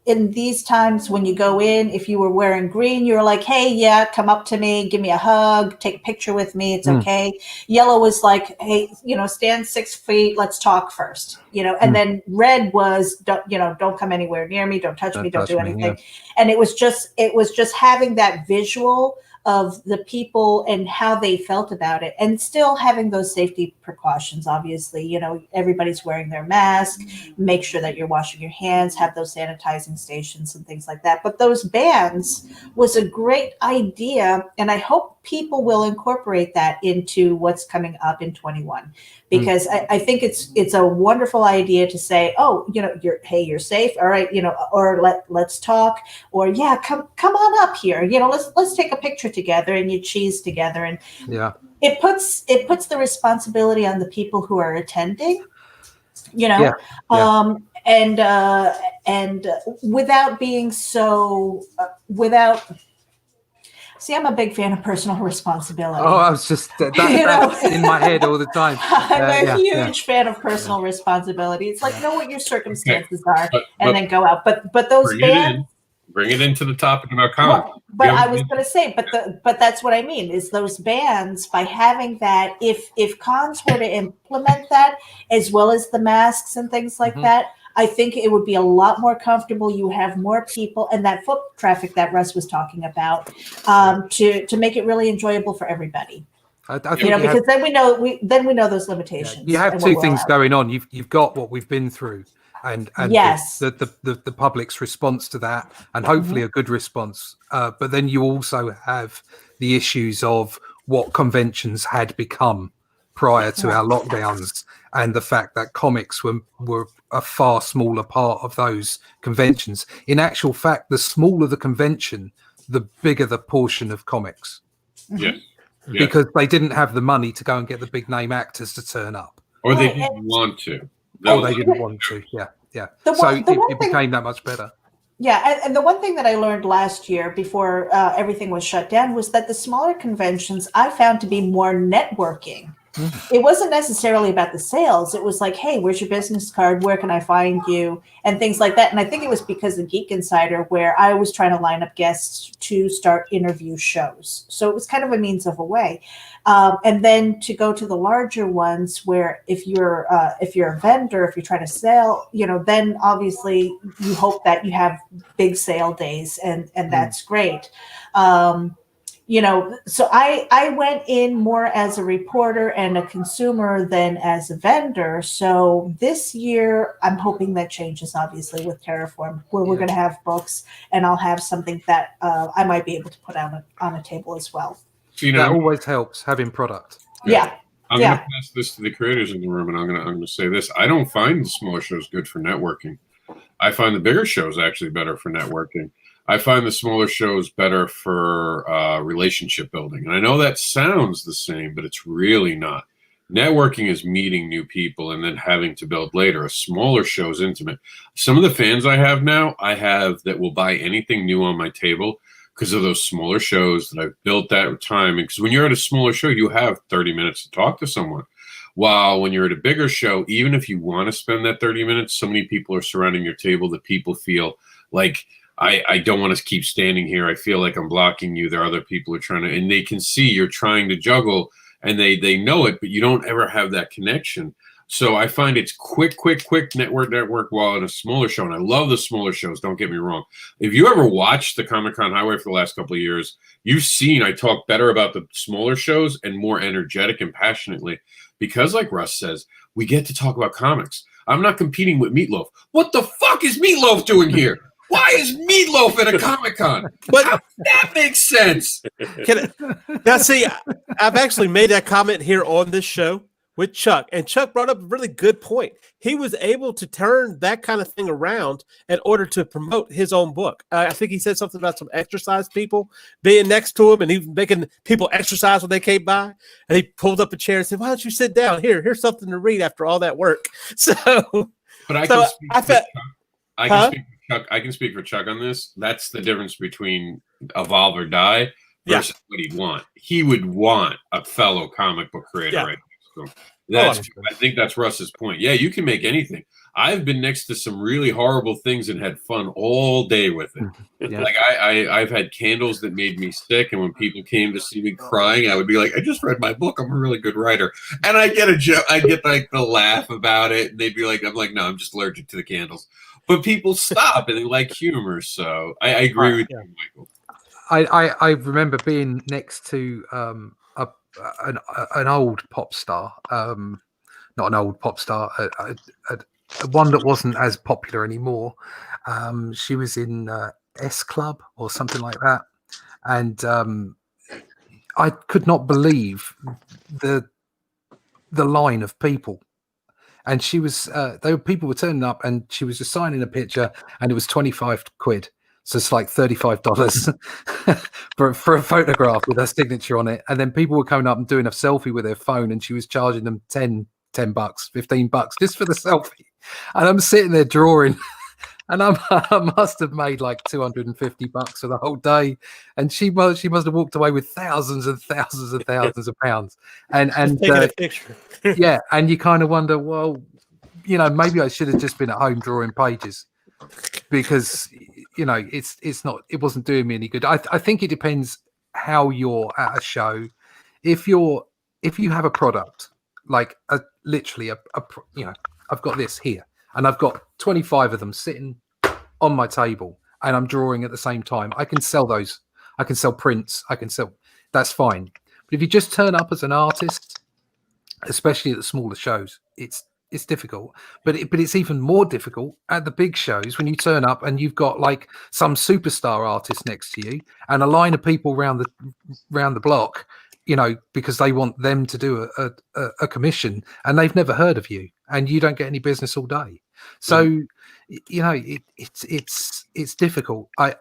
in these times when you go in, if you were wearing green, you were like, hey, yeah, come up to me, give me a hug, take a picture with me. It's okay. Yellow was like, hey, stand 6 feet. Let's talk first, and then red was, don't come anywhere near me. Don't touch me. Don't do anything. Yeah. And it was just having that visual of the people and how they felt about it, and still having those safety precautions. Obviously, everybody's wearing their mask, make sure that you're washing your hands, have those sanitizing stations and things like that. But those bands was a great idea, and I hope people will incorporate that into what's coming up in 21, because I think it's a wonderful idea to say, oh, you're safe, all right, or let's talk, or yeah, come on up here, let's take a picture together, and you cheese together, and yeah, it puts the responsibility on the people who are attending, and without being so See, I'm a big fan of personal responsibility. Oh, I was just that's in my head all the time. I'm a huge fan of personal responsibility. It's like, know what your circumstances are, and then go out. But those bands, bring it into the topic of our comment. Well, but I was going to say, but that's what I mean is those bans, by having that, if cons were to implement that, as well as the masks and things like that, I think it would be a lot more comfortable. You have more people, and that foot traffic that Russ was talking about, to make it really enjoyable for everybody. I think because then we know those limitations. You have two things going on. You've got what we've been through, and yes, the public's response to that, and hopefully a good response. But then you also have the issues of what conventions had become prior to our lockdowns, and the fact that comics were a far smaller part of those conventions. In actual fact, the smaller the convention, the bigger the portion of comics. Yes. Because they didn't have the money to go and get the big name actors to turn up. Or they didn't want to. They didn't want to. Yeah. It became that much better. Yeah, and the one thing that I learned last year before everything was shut down was that the smaller conventions I found to be more networking. It wasn't necessarily about the sales. It was like, hey, where's your business card? Where can I find you? And things like that. And I think it was because of Geek Insider, where I was trying to line up guests to start interview shows. So it was kind of a means of a way. And then to go to the larger ones, where if you're a vendor, if you're trying to sell, then obviously you hope that you have big sale days, and that's great. so I went in more as a reporter and a consumer than as a vendor. So this year, I'm hoping that changes, obviously, with Terraform, where we're going to have books, and I'll have something that I might be able to put on a table as well. That always helps, having product. Yeah. I'm going to pass this to the creators in the room, and I'm going to say this. I don't find the smaller shows good for networking. I find the bigger shows actually better for networking. I find the smaller shows better for relationship building. And I know that sounds the same, but it's really not. Networking is meeting new people and then having to build later. A smaller show is intimate. Some of the fans I have now, that will buy anything new on my table because of those smaller shows that I've built that time. Because when you're at a smaller show, you have 30 minutes to talk to someone. While when you're at a bigger show, even if you want to spend that 30 minutes, so many people are surrounding your table that people feel like, I don't want to keep standing here. I feel like I'm blocking you. There are other people who are trying to, and they can see you're trying to juggle, and they know it, but you don't ever have that connection. So I find it's quick, network while in a smaller show. And I love the smaller shows, don't get me wrong. If you ever watched the Comic-Con Highway for the last couple of years, you've seen I talk better about the smaller shows and more energetic and passionately because, like Russ says, we get to talk about comics. I'm not competing with Meatloaf. What the fuck is Meatloaf doing here? Why is Meatloaf at a Comic-Con? But that makes sense. Now, see, I've actually made that comment here on this show with Chuck, and Chuck brought up a really good point. He was able to turn that kind of thing around in order to promote his own book. I think he said something about some exercise people being next to him, and he was making people exercise when they came by. And he pulled up a chair and said, "Why don't you sit down? Here's something to read after all that work." So, but I can speak for Chuck. I can speak for Chuck on this. That's the difference between evolve or die versus what he'd want. He would want a fellow comic book creator right next to him. I think that's Russ's point. Yeah, you can make anything. I've been next to some really horrible things and had fun all day with it. Like I've had candles that made me sick, and when people came to see me crying, I would be like, "I just read my book. I'm a really good writer," and I get a joke. I get like the laugh about it, and they'd be like, "I'm like, no, I'm just allergic to the candles." But people stop and they like humor, so I agree with you, Michael. I remember being next to an old pop star, not an old pop star, one that wasn't as popular anymore. She was in S Club or something like that, and I could not believe the line of people. And she was, people were turning up, and she was just signing a picture, and it was 25 quid. So it's like $35 for a photograph with her signature on it. And then people were coming up and doing a selfie with their phone, and she was charging them $10, $15 just for the selfie. And I'm sitting there drawing, and I must have made like $250 for the whole day. And she must have walked away with thousands and thousands and thousands of pounds. And taking a picture. Yeah, and you kind of wonder, well, maybe I should have just been at home drawing pages, because it wasn't doing me any good. I think it depends how you're at a show. If you have a product, like literally I've got this here, and I've got 25 of them sitting on my table, and I'm drawing at the same time. I can sell those. I can sell prints. That's fine. But if you just turn up as an artist, especially at the smaller shows, it's difficult. But it's even more difficult at the big shows when you turn up and you've got like some superstar artist next to you and a line of people round the block, because they want them to do a commission, and they've never heard of you, and you don't get any business all day. So it's difficult. I've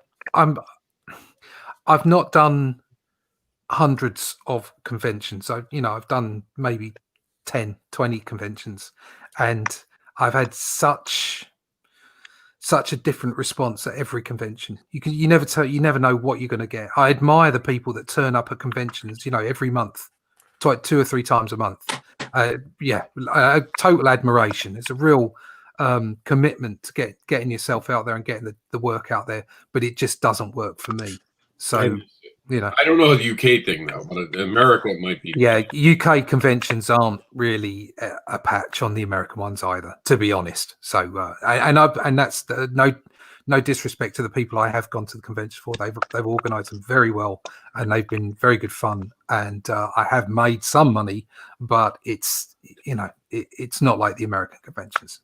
not done hundreds of conventions. I've done maybe 10, 20 conventions, and I've had such a different response at every convention. You never know what you're going to get. I admire the people that turn up at conventions, every month, 2 or 3 times a month. Total admiration. It's a real commitment to getting yourself out there and getting the work out there, but it just doesn't work for me. So I don't know the UK thing though, but America it might be. Yeah, UK conventions aren't really a patch on the American ones either, to be honest. So and that's no disrespect to the people I have gone to the convention for. They've organised them very well, and they've been very good fun. And I have made some money, but it's it's not like the American conventions.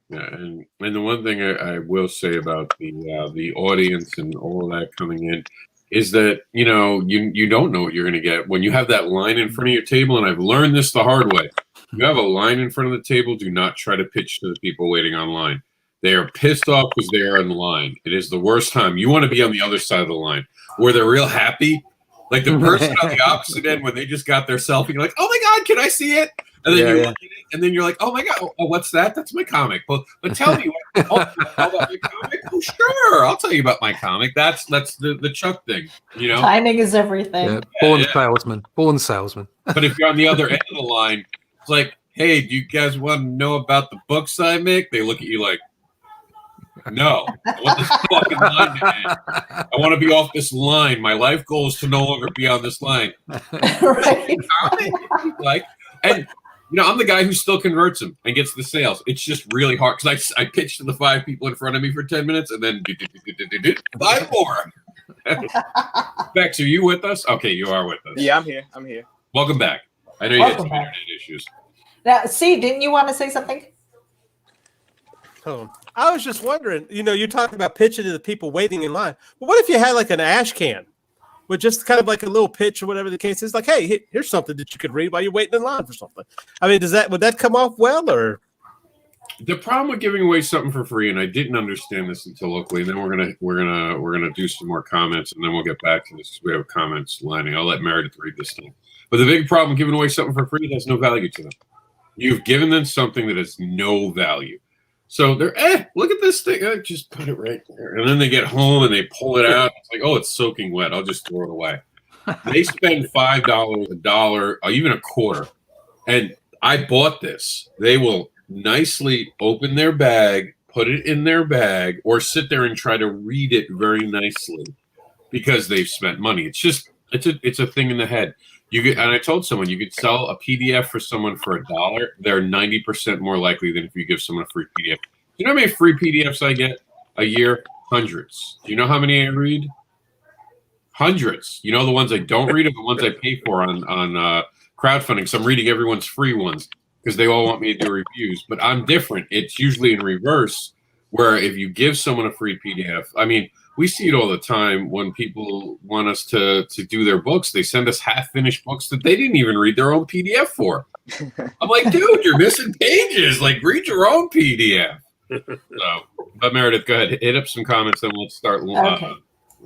Yeah, and the one thing I will say about the audience and all of that coming in is that you don't know what you're going to get when you have that line in front of your table. And I've learned this the hard way. You have a line in front of the table. Do not try to pitch to the people waiting online. They are pissed off because they are in the line. It is the worst time. You want to be on the other side of the line where they're real happy. Like the person on the opposite end when they just got their selfie, you're like, "Oh my God, can I see it?" And then look at it, and then you're like, "Oh my God, oh, what's that? That's my comic." But tell me, about my comic? Oh, sure, I'll tell you about my comic. That's the Chuck thing, Timing is everything. Yeah, born salesman. But if you're on the other end of the line, it's like, "Hey, do you guys want to know about the books I make?" They look at you like, "No, I want this fucking line to end. I want to be off this line. My life goal is to no longer be on this line." Right. Like, and I'm the guy who still converts them and gets the sales. It's just really hard because I pitch to the 5 people in front of me for 10 minutes and then 5 more. Bex, are you with us? Okay, you are with us. Yeah, I'm here. Welcome back. I know you had some internet issues. Now, see, didn't you want to say something? Oh, I was just wondering, you're talking about pitching to the people waiting in line. But what if you had like an ash can with just kind of like a little pitch or whatever the case is? Like, hey, here's something that you could read while you're waiting in line for something. I mean, would that come off well, or? The problem with giving away something for free, and I didn't understand this until locally, and then we're gonna do some more comments, and then we'll get back to this because we have comments lining. I'll let Meredith read this time. But the big problem with giving away something for free, it has no value to them. You've given them something that has no value. So they're, look at this thing. Just put it right there. And then they get home and they pull it out. It's like, oh, it's soaking wet. I'll just throw it away. They spend $5, $1, or even a quarter. And I bought this. They will nicely open their bag, put it in their bag, or sit there and try to read it very nicely because they've spent money. It's just, it's a thing in the head. And I told someone you could sell a PDF for someone for $1. They're 90% more likely than if you give someone a free PDF. Do you know how many free PDFs I get a year? Hundreds. Do you know how many I read? Hundreds. You know the ones I don't read are the ones I pay for on crowdfunding. So I'm reading everyone's free ones because they all want me to do reviews. But I'm different. It's usually in reverse, where if you give someone a free PDF, I mean, we see it all the time when people want us to do their books. They send us half-finished books that they didn't even read their own PDF for. I'm like, dude, you're missing pages. Like, read your own PDF. So, but Meredith, go ahead. Hit up some comments, then we'll start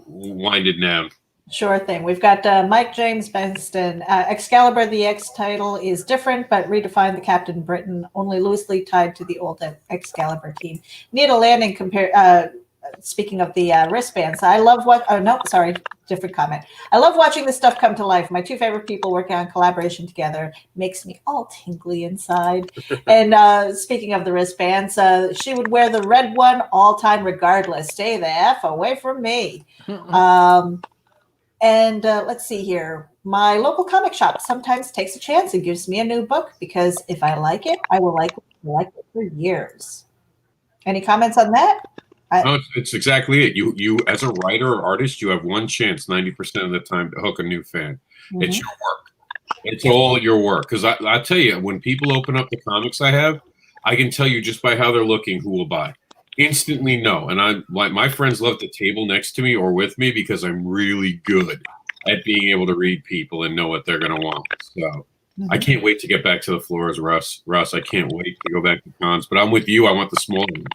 winding down. Sure thing. We've got Mike James Benston. Excalibur, the X title is different, but redefined the Captain Britain, only loosely tied to the old Excalibur team. Needle Landing speaking of the wristbands, I love what. Oh no, sorry, different comment. I love watching this stuff come to life. My 2 favorite people working on collaboration together makes me all tingly inside. And speaking of the wristbands, she would wear the red one all time, regardless. Stay the F away from me. And let's see here. My local comic shop sometimes takes a chance and gives me a new book because if I like it, I will like it for years. Any comments on that? No, it's exactly it. You as a writer or artist, you have one chance 90% of the time to hook a new fan. Mm-hmm. It's your work. It's all your work. Because I tell you, when people open up the comics I have, I can tell you just by how they're looking who will buy. Instantly know. And my friends love to table next to me or with me because I'm really good at being able to read people and know what they're going to want. So I can't wait to get back to the floors, Russ. I can't wait to go back to cons. But I'm with you. I want the small ones.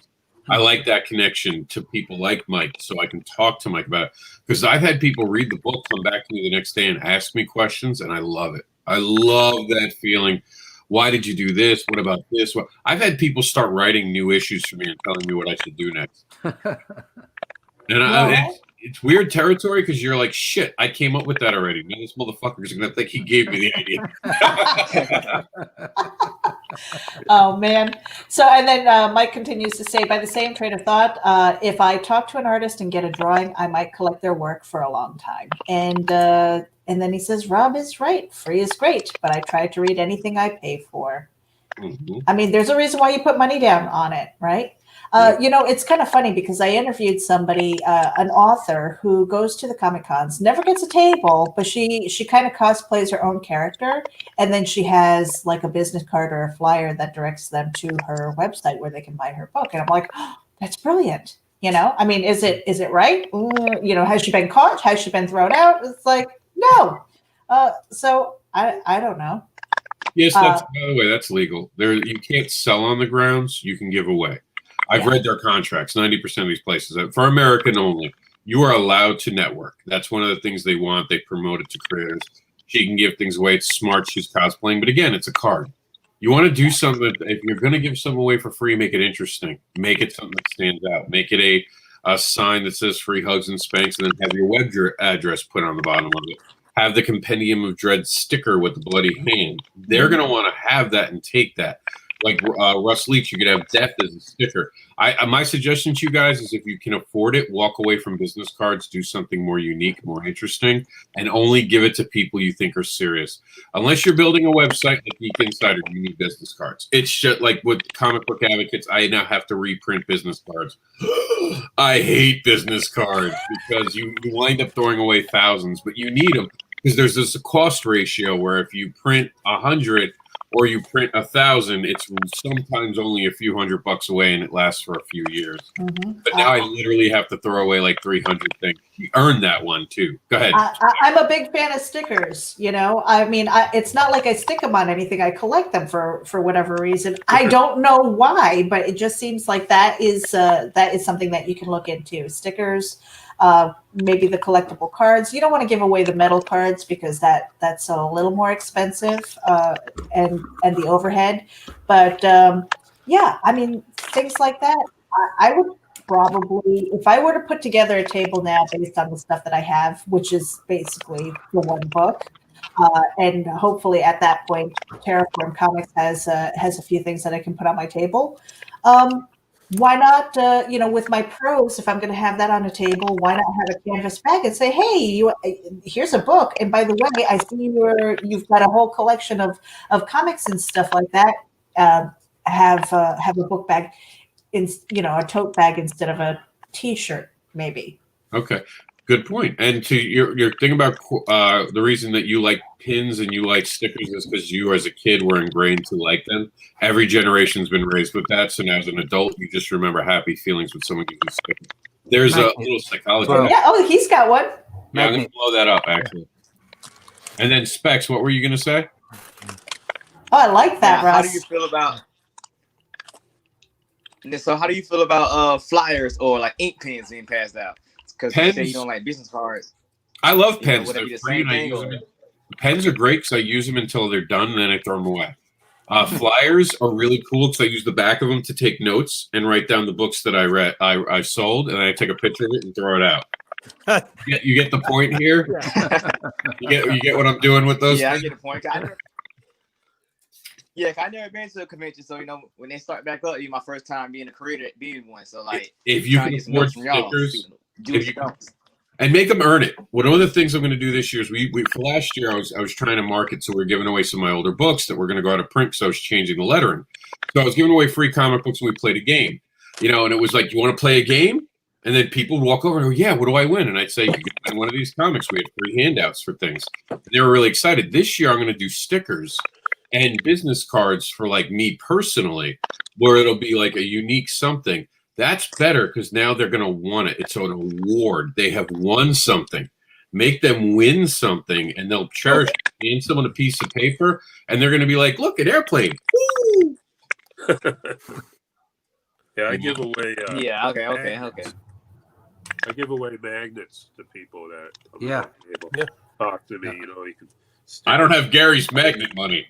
I like that connection to people like Mike so I can talk to Mike about it. Because I've had people read the book, come back to me the next day and ask me questions, and I love it. I love that feeling. Why did you do this? What about this? Well, I've had people start writing new issues for me and telling me what I should do next. And it's weird territory because you're like, shit, I came up with that already. Now this motherfucker's going to think he gave me the idea. Oh, man. So, and then Mike continues to say, by the same train of thought, if I talk to an artist and get a drawing, I might collect their work for a long time. And then he says, Rob is right. Free is great, but I try to read anything I pay for. Mm-hmm. I mean, there's a reason why you put money down on it, right? It's kind of funny because I interviewed somebody, an author who goes to the Comic Cons, never gets a table, but she kind of cosplays her own character, and then she has like a business card or a flyer that directs them to her website where they can buy her book. And I'm like, oh, that's brilliant. I mean, is it right? Has she been caught? Has she been thrown out? It's like, no. So I don't know. Yes, by the way, that's legal. You can't sell on the grounds. You can give away. I've read their contracts. 90% of these places, for American only, you are allowed to network. That's one of the things they want. They promote it to creators. She can give things away. It's smart. She's cosplaying, but again, it's a card. You want to do something. If you're going to give something away for free, make it interesting. Make it something that stands out. Make it a sign that says "Free Hugs and Spanks," and then have your web address put on the bottom of it. Have the Compendium of Dread sticker with the bloody hand. They're going to want to have that and take that. Like Russ Leach, you could have death as a sticker. My suggestion to you guys is if you can afford it, walk away from business cards, do something more unique, more interesting, and only give it to people you think are serious. Unless you're building a website like Geek Insider, you need business cards. It's just like with Comic Book Advocates, I now have to reprint business cards. I hate business cards because you wind up throwing away thousands, but you need them because there's this cost ratio where if you print 100 or you print 1,000, it's sometimes only a few $100 away, and it lasts for a few years. Mm-hmm. But now I literally have to throw away like 300 things. You earned that one too. Go ahead. I'm a big fan of stickers. I mean, it's not like I stick them on anything. I collect them for whatever reason. I don't know why, but it just seems like that is something that you can look into. Stickers. Maybe the collectible cards. You don't want to give away the metal cards because that's a little more expensive and the overhead. But I mean, things like that. I would probably, if I were to put together a table now based on the stuff that I have, which is basically the one book, and hopefully at that point, Terraform Comics has a few things that I can put on my table. Why not, with my pros, if I'm going to have that on a table, why not have a canvas bag and say, hey, here's a book. And by the way, I see you've got a whole collection of comics and stuff like that. Have a book bag, a tote bag instead of a T-shirt, maybe. Okay. Good point. And to your thing about the reason that you like pins and you like stickers is because you as a kid were ingrained to like them. Every generation's been raised with that. So now as an adult, you just remember happy feelings when someone gives you stickers. There's a little psychology. Well, yeah. Oh, he's got one. Yeah, I'm going to blow that up, actually. And then Specs, what were you going to say? Oh, I like that, Russ. How do you feel about flyers or like ink pens being passed out? Because you say you don't like business cards. I love pens. They're free and I use them. Pens are great because I use them until they're done and then I throw them away. Flyers are really cool because I use the back of them to take notes and write down the books that I read, I sold, and I take a picture of it and throw it out. You get the point here? You get what I'm doing with those? Yeah, things? I get the point. I never been to a convention, so when they start back up, it's my first time being a creator, being one. So like, if you can afford stickers, and make them earn it. One of the things I'm going to do this year is we for last year I was trying to market, so we're giving away some of my older books that we're going to go out of print. So I was changing the lettering. So I was giving away free comic books and we played a game, and it was like, you want to play a game? And then people would walk over and go, yeah, what do I win? And I'd say, you can win one of these comics. We had free handouts for things. And they were really excited. This year I'm going to do stickers and business cards for like me personally, where it'll be like a unique something. That's better because now they're going to want it. It's an award. They have won something. Make them win something, and they'll cherish it. Hand someone a piece of paper, and they're going to be like, look, an airplane. Woo! Yeah, I give away. Okay. I give away magnets to people that talk to me. You can. I don't have Gary's magnet money.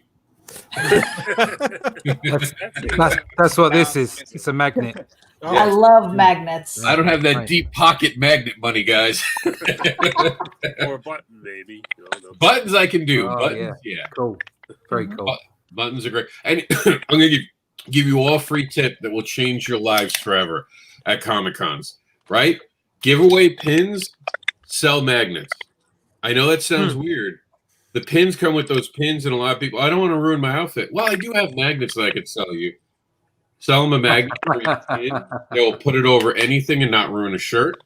That's what this is. It's a magnet. Oh. I love magnets. I don't have that deep pocket magnet money, guys. Or a button, maybe. Buttons I can do. Buttons, yeah. Cool. Very cool. Buttons are great. And I'm going to give you all a free tip that will change your lives forever at Comic Cons, right? Give away pins, sell magnets. I know that sounds weird. The pins come with those pins, and a lot of people, I don't want to ruin my outfit. Well, I do have magnets that I could sell you. Sell them a magnet for your pin. They'll put it over anything and not ruin a shirt.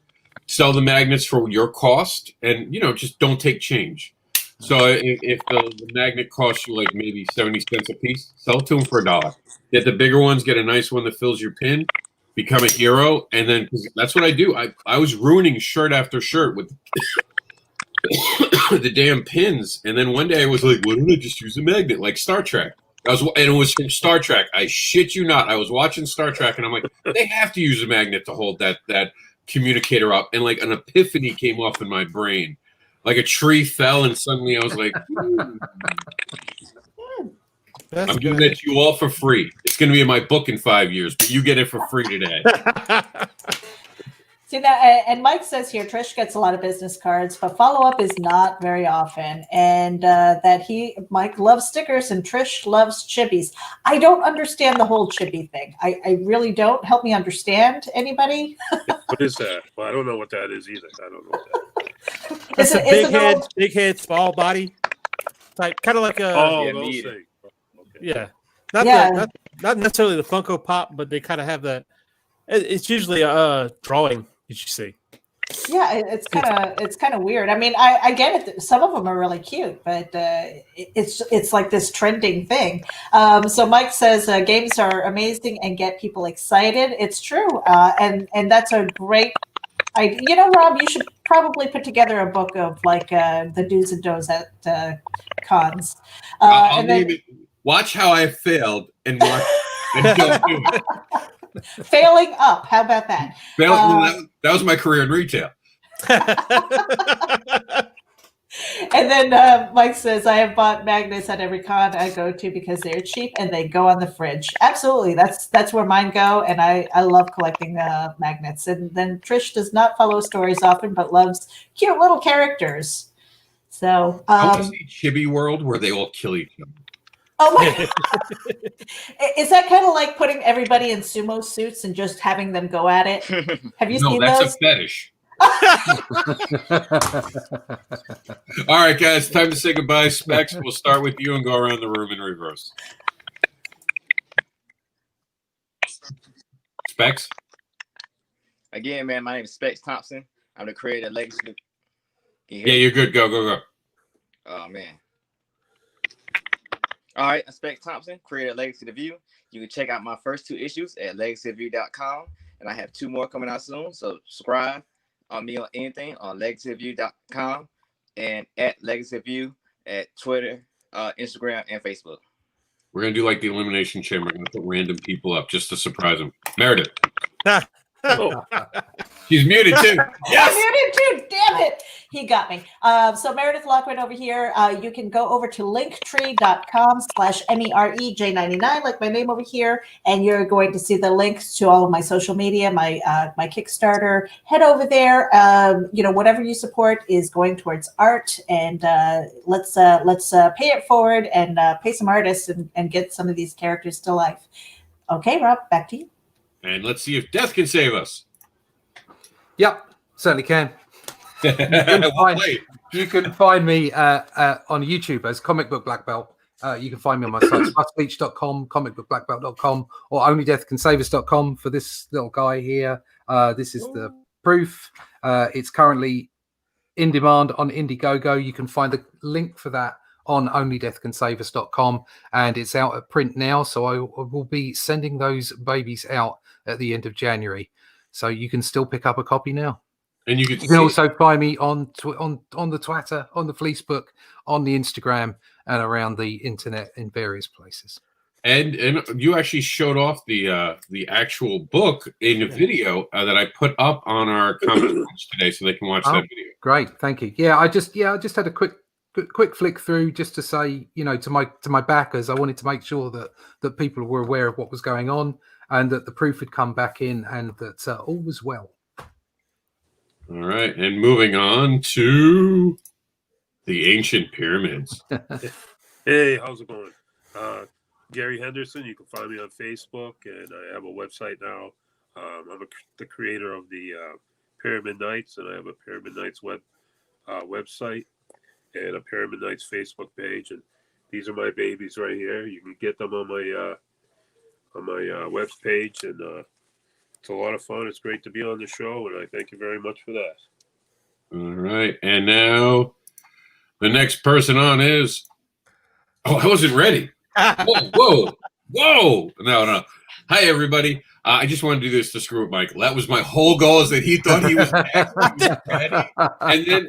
Sell the magnets for your cost, and just don't take change. So if the magnet costs you like maybe 70 cents a piece, sell it to them for $1. Get the bigger ones, get a nice one that fills your pin, become a hero, and then that's what I do. I was ruining shirt after shirt with the damn pins, and then one day I was like, why don't I just use a magnet like Star Trek? And it was from Star Trek. I shit you not. I was watching Star Trek, and I'm like, they have to use a magnet to hold that communicator up, and like an epiphany came off in my brain. Like a tree fell, and suddenly I was like, I'm giving it to you all for free. It's going to be in my book in 5 years, but you get it for free today. See that, and Mike says here, Trish gets a lot of business cards, but follow-up is not very often, and that Mike loves stickers and Trish loves chibis. I don't understand the whole chibi thing. I really don't. Help me understand, anybody? What is that? Well, I don't know what that is either. I don't know what that is. It's a big head, small body, like kind of like a. Oh, those things. Okay. Yeah, not necessarily the Funko Pop, but they kind of have that. It's usually a drawing that you see. Yeah, it's kind of weird. I mean, I get it. Some of them are really cute, but it's like this trending thing. So Mike says games are amazing and get people excited. It's true, and that's a great. Rob, you should probably put together a book of like the do's and don'ts at cons. And then watch how I failed and watch and don't do it. Failing up. How about that? That was my career in retail. And then Mike says, I have bought magnets at every con I go to because they're cheap and they go on the fridge. Absolutely. That's where mine go. And I love collecting magnets. And then Trish does not follow stories often, but loves cute little characters. So I want to see Chibi World where they all kill each other. Oh my! Is that kind of like putting everybody in sumo suits and just having them go at it? Have you seen those? No, that's a fetish. All right, guys, time to say goodbye. Specs, we'll start with you and go around the room in reverse. Specs? Again, man, my name is Specs Thompson. I'm the creator of Legacy. Yeah, you're good. Go. Oh, man. All right, I'm Specs Thompson, creator of Legacy of View. You can check out my first 2 issues at legacyofview.com, and I have 2 more coming out soon. So subscribe on me on anything on legacyofview.com and at Legacy of View at Twitter, Instagram, and Facebook. We're gonna do like the Elimination Chamber. We're gonna put random people up just to surprise them. Meredith. Oh. She's muted too. Yes, I'm muted too. Damn it. He got me. So Meredith Lockwood over here. You can go over to linktree.com/MEREJ99, like my name over here, and you're going to see the links to all of my social media, my Kickstarter. Head over there. Whatever you support is going towards art, and let's pay it forward and pay some artists and get some of these characters to life. Okay, Rob, back to you. And let's see if death can save us. Yep, certainly can. You can find me on YouTube as Comic Book Black Belt. You can find me on my sites, rusbeach.com, comicbookblackbelt.com, or onlydeathcansavus.com for this little guy here. This is the proof. It's currently in demand on Indiegogo. You can find the link for that on onlydeathcansavus.com, and it's out at print now. So I will be sending those babies out at the end of January. So you can still pick up a copy now. And you can also find me on the Twitter, on the Facebook, on the Instagram, and around the internet in various places. And you actually showed off the actual book in a video that I put up on our comments today, so they can watch that video. Great, thank you. Yeah, I just had a quick flick through just to say, to my backers, I wanted to make sure that people were aware of what was going on and that the proof had come back in and that all was well. All right, and moving on to the ancient pyramids. Hey, how's it going? Gary Henderson. You can find me on Facebook, and I have a website now. I'm the creator of the Pyramid Nights, and I have a Pyramid Nights website and a Pyramid Nights Facebook page. And these are my babies right here. You can get them on my on my web page, and it's a lot of fun. It's great to be on the show, and I thank you very much for that. All right, and now the next person on is. Oh, I wasn't ready. Whoa! No. Hi, everybody. I just wanted to do this to screw with Michael. That was my whole goal, is that he thought he was ready, and then.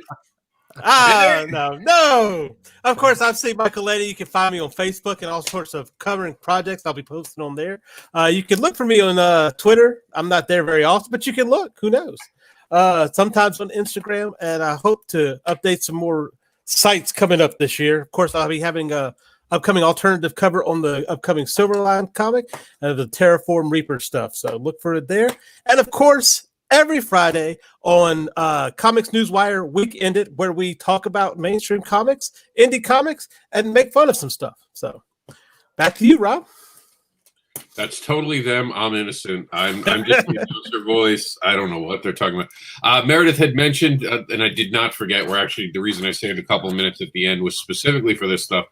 No. Of course, I'm Steve Michael Lenny. You can find me on Facebook and all sorts of covering projects I'll be posting on there. You can look for me on Twitter. I'm not there very often, but you can look. Who knows? Sometimes on Instagram, and I hope to update some more sites coming up this year. Of course, I'll be having a upcoming alternative cover on the upcoming Silverline comic, the Terraform Reaper stuff. So look for it there. And of course, every Friday on Comics Newswire Week Ended, where we talk about mainstream comics, indie comics, and make fun of some stuff. So back to you, Rob. That's totally them. I'm innocent. I'm just the announcer voice. I don't know what they're talking about. Meredith had mentioned, and I did not forget, we're actually, the reason I saved a couple of minutes at the end was specifically for this stuff.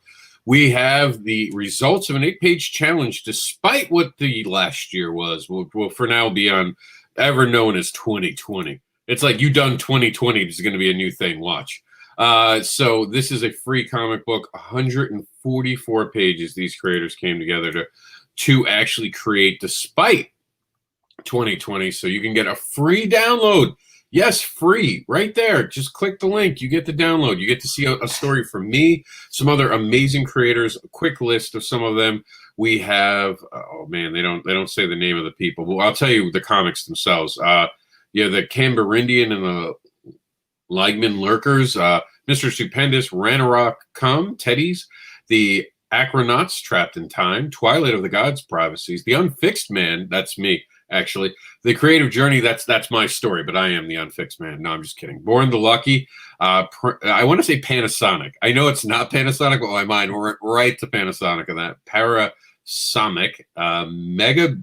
We have the results of an 8-page challenge, despite what the last year was. Will for now be on ever known as 2020. It's like you done 2020. It's going to be a new thing. Watch. So this is a free comic book, 144 pages. These creators came together to actually create despite 2020. So you can get a free download. Yes, free right there. Just click the link. You get the download. You get to see a story from me, some other amazing creators, a quick list of some of them. We have, oh man, they don't say the name of the people. Well, I'll tell you the comics themselves. The Cambarindian and the Ligman Lurkers, Mr. Stupendous, Ranarok Teddies, the Acronauts Trapped in Time, Twilight of the Gods Privacies, The Unfixed Man, that's me, actually. The Creative Journey, that's my story, but I am the Unfixed Man. No, I'm just kidding. Born the Lucky, I want to say Panasonic. I know it's not Panasonic, but my mind went right to Panasonic on that. Parasonic, Mega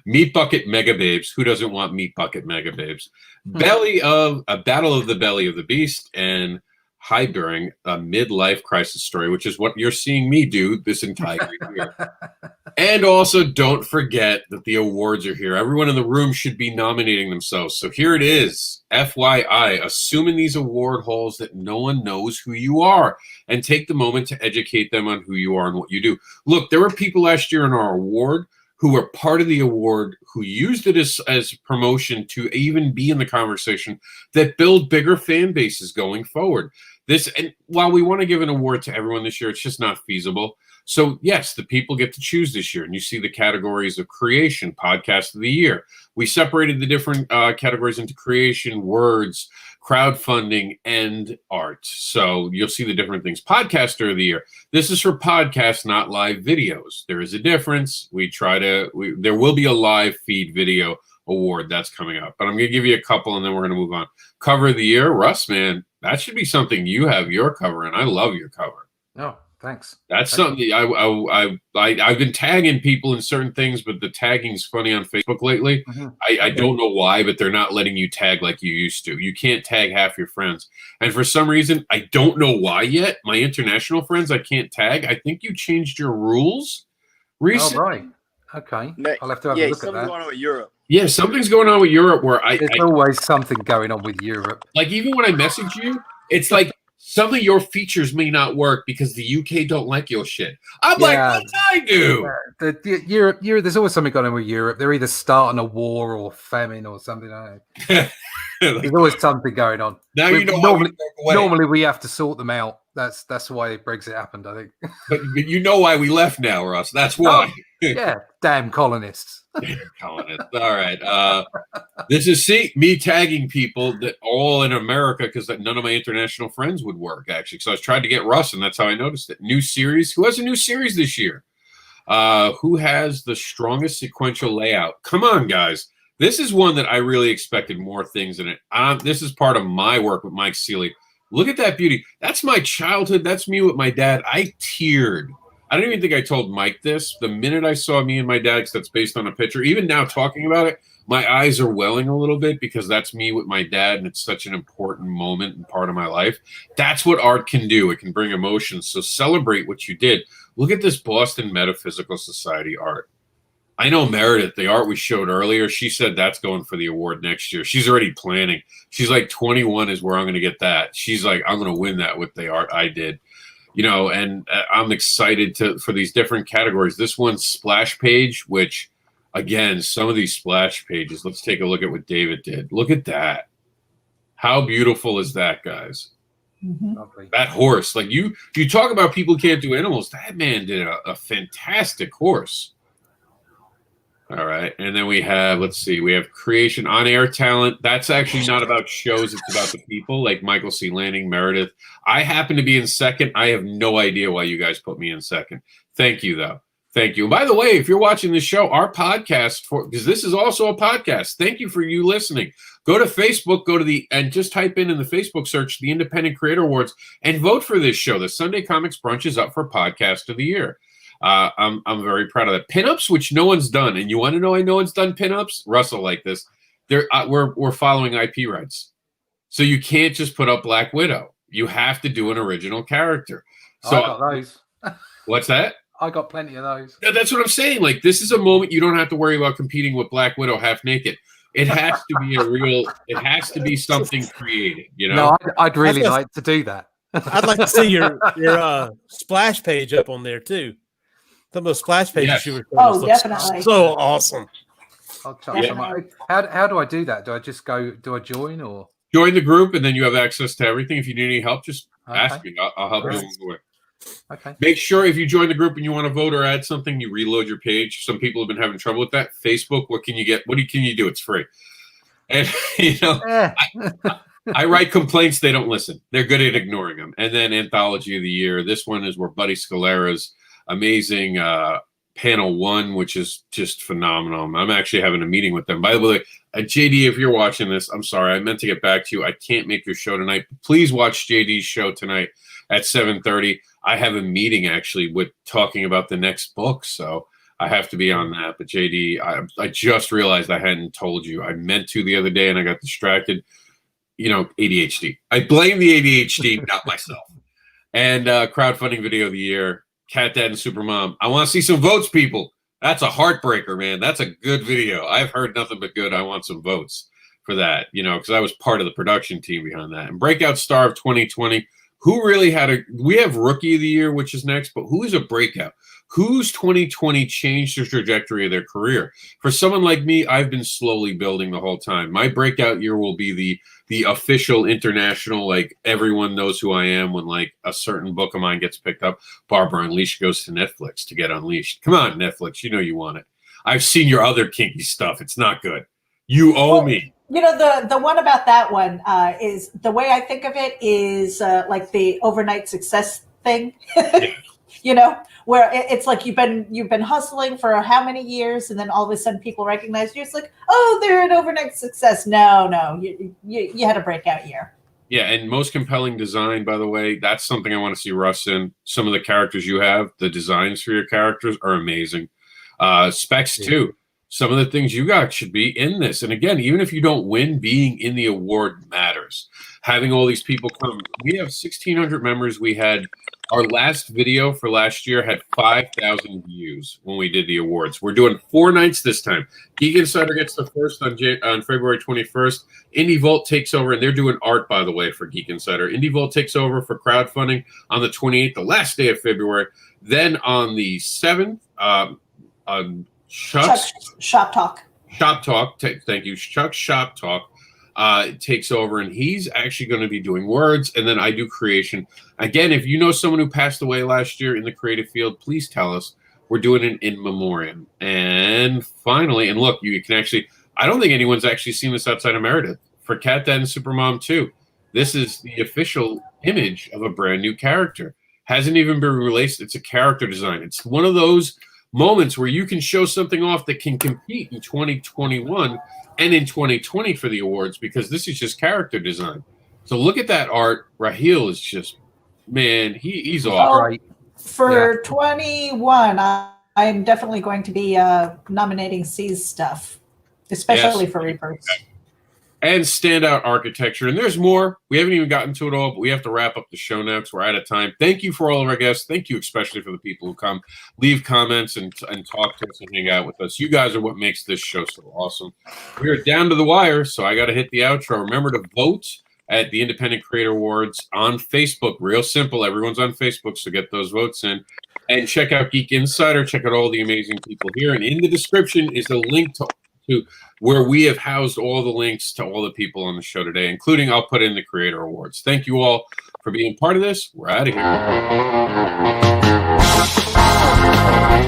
Meat Bucket Mega Babes. Who doesn't want Meat Bucket Mega Babes? Battle of the Belly of the Beast, and High During a Midlife Crisis Story, which is what you're seeing me do this entire year. And also, don't forget that the awards are here. Everyone in the room should be nominating themselves. So here it is. FYI, assume in these award halls that no one knows who you are, and take the moment to educate them on who you are and what you do. Look, there were people last year in our award who were part of the award, who used it as promotion to even be in the conversation, that build bigger fan bases going forward. And while we want to give an award to everyone this year, it's just not feasible. So yes, the people get to choose this year, and you see the categories of creation, podcast of the year. We separated the different categories into creation, words, crowdfunding, and art. So you'll see the different things. Podcaster of the year. This is for podcasts, not live videos. There is a difference. There will be a live feed video award that's coming up, but I'm going to give you a couple, and then we're going to move on. Cover of the year, Russ, man, that should be something you have your cover, and I love your cover. Oh, thanks. That's something I've been tagging people in certain things, but the tagging's funny on Facebook lately. Mm-hmm. I don't know why, but they're not letting you tag like you used to. You can't tag half your friends. And for some reason, I don't know why yet, my international friends I can't tag. I think you changed your rules recently. Oh, right. Okay. I'll have to have a look at that. Going on with Europe. Yeah, something's going on with Europe where There's always something going on with Europe. Like, even when I message you, it's like some of your features may not work because the UK don't like your shit. I'm like, what did I do? Europe, there's always something going on with Europe. They're either starting a war or famine or something. There's always something going on. Now you know normally we have to sort them out. That's why Brexit happened, I think. But you know why we left now, Russ. That's why. Yeah, damn colonists. Colonists. All right. This is me tagging people that all in America, because none of my international friends would work, actually. So I was trying to get Russ, and that's how I noticed it. New series. Who has a new series this year? Who has the strongest sequential layout? Come on, guys. This is one that I really expected more things in it. This is part of my work with Mike Seeley. Look at that beauty. That's my childhood. That's me with my dad. I teared. I don't even think I told Mike this. The minute I saw me and my dad, because that's based on a picture, even now talking about it, my eyes are welling a little bit because that's me with my dad, and it's such an important moment and part of my life. That's what art can do. It can bring emotions. So celebrate what you did. Look at this Boston Metaphysical Society art. I know Meredith, the art we showed earlier, she said that's going for the award next year. She's already planning. She's like, 21 is where I'm going to get that. She's like, I'm going to win that with the art I did. And I'm excited for these different categories. This one's splash page, which, again, some of these splash pages, let's take a look at what David did. Look at that. How beautiful is that, guys? Lovely. That horse. Like you talk about people who can't do animals. That man did a fantastic horse. All right. And then we have creation, on-air talent. That's actually not about shows. It's about the people, like Michael C. Lanning, Meredith. I happen to be in second. I have no idea why you guys put me in second. Thank you, though. Thank you. And by the way, if you're watching this show, our podcast, because this is also a podcast, thank you for you listening. Go to Facebook, and just type in the Facebook search, the Independent Creator Awards, and vote for this show. The Sunday Comics Brunch is up for Podcast of the Year. I'm very proud of that. Pinups, which no one's done, and you want to know why no one's done pinups? Russell, like this, we're following IP rights, so you can't just put up Black Widow. You have to do an original character. So I got those. What's that? I got plenty of those. That's what I'm saying. Like, this is a moment you don't have to worry about competing with Black Widow half naked. It has to be it has to be something creative. No, I'd really like to do that. I'd like to see your splash page up on there too. Some of those splash pages you were showing us look definitely. so awesome. I'll chuck some up. How do I do that? Do I just go? Do I join or join the group, and then you have access to everything? If you need any help, just ask me. I'll help you along the way. Okay. Make sure if you join the group and you want to vote or add something, you reload your page. Some people have been having trouble with that. Facebook, what can you get? Can you do? It's free. And I write complaints. They don't listen. They're good at ignoring them. And then Anthology of the Year. This one is where Buddy Scalera's amazing panel 1, which is just phenomenal. I'm actually having a meeting with them. By the way, JD, if you're watching this, I'm sorry. I meant to get back to you. I can't make your show tonight. Please watch JD's show tonight at 7:30. I have a meeting actually with talking about the next book, so I have to be on that. But JD, I just realized I hadn't told you. I meant to the other day, and I got distracted. ADHD. I blame the ADHD, not myself. And crowdfunding video of the year, Cat Dad and Supermom. I want to see some votes, people. That's a heartbreaker, man. That's a good video. I've heard nothing but good. I want some votes for that, because I was part of the production team behind that. And Breakout Star of 2020. Who really we have Rookie of the Year, which is next, but who is a breakout? Whose 2020 changed the trajectory of their career? For someone like me, I've been slowly building the whole time. My breakout year will be the official international, like everyone knows who I am when like a certain book of mine gets picked up. Barbara Unleashed goes to Netflix to get unleashed. Come on, Netflix, you want it. I've seen your other kinky stuff. It's not good. You owe me. The one about that one is the way I think of it is like the overnight success thing. Where it's like you've been hustling for how many years, and then all of a sudden people recognize you. It's like, oh, they're an overnight success. No, you had a breakout year. Yeah, and most compelling design, by the way, that's something I want to see Russ in. Some of the characters you have, the designs for your characters are amazing. Specs too. Some of the things you got should be in this. And again, even if you don't win, being in the award matters. Having all these people come. We have 1,600 members. We had our last video for last year had 5,000 views when we did the awards. We're doing 4 nights this time. Geek Insider gets the first on February 21st. Indie Vault takes over, and they're doing art, by the way, for Geek Insider. Indie Vault takes over for crowdfunding on the 28th, the last day of February. Then on the 7th, Chuck's Shop Talk. Thank you. Chuck's Shop Talk takes over, and he's actually going to be doing words, and then I do creation. Again, if you know someone who passed away last year in the creative field, please tell us. We're doing an in memoriam. And finally, and look, you can actually, I don't think anyone's actually seen this outside of Meredith. For Cat Dad and Supermom 2, this is the official image of a brand new character. Hasn't even been released. It's a character design. It's one of those moments where you can show something off that can compete in 2021 and in 2020 for the awards, because this is just character design. So look at that art. Raheel is just, man, he's awesome. Right. For 21, I'm definitely going to be nominating C's stuff, especially for Rebirths. and standout architecture. And there's more. We haven't even gotten to it all, but we have to wrap up the show notes. We're out of time. Thank you for all of our guests. Thank you especially for the people who come, leave comments, and talk to us and hang out with us. You guys are what makes this show so awesome. We're down to the wire, so I got to hit the outro. Remember to vote at the Independent Creator Awards on Facebook. Real simple. Everyone's on Facebook, so get those votes in. And check out Geek Insider. Check out all the amazing people here. And in the description is a link to where we have housed all the links to all the people on the show today, including I'll put in the Creator Awards. Thank you all for being part of this. We're out of here.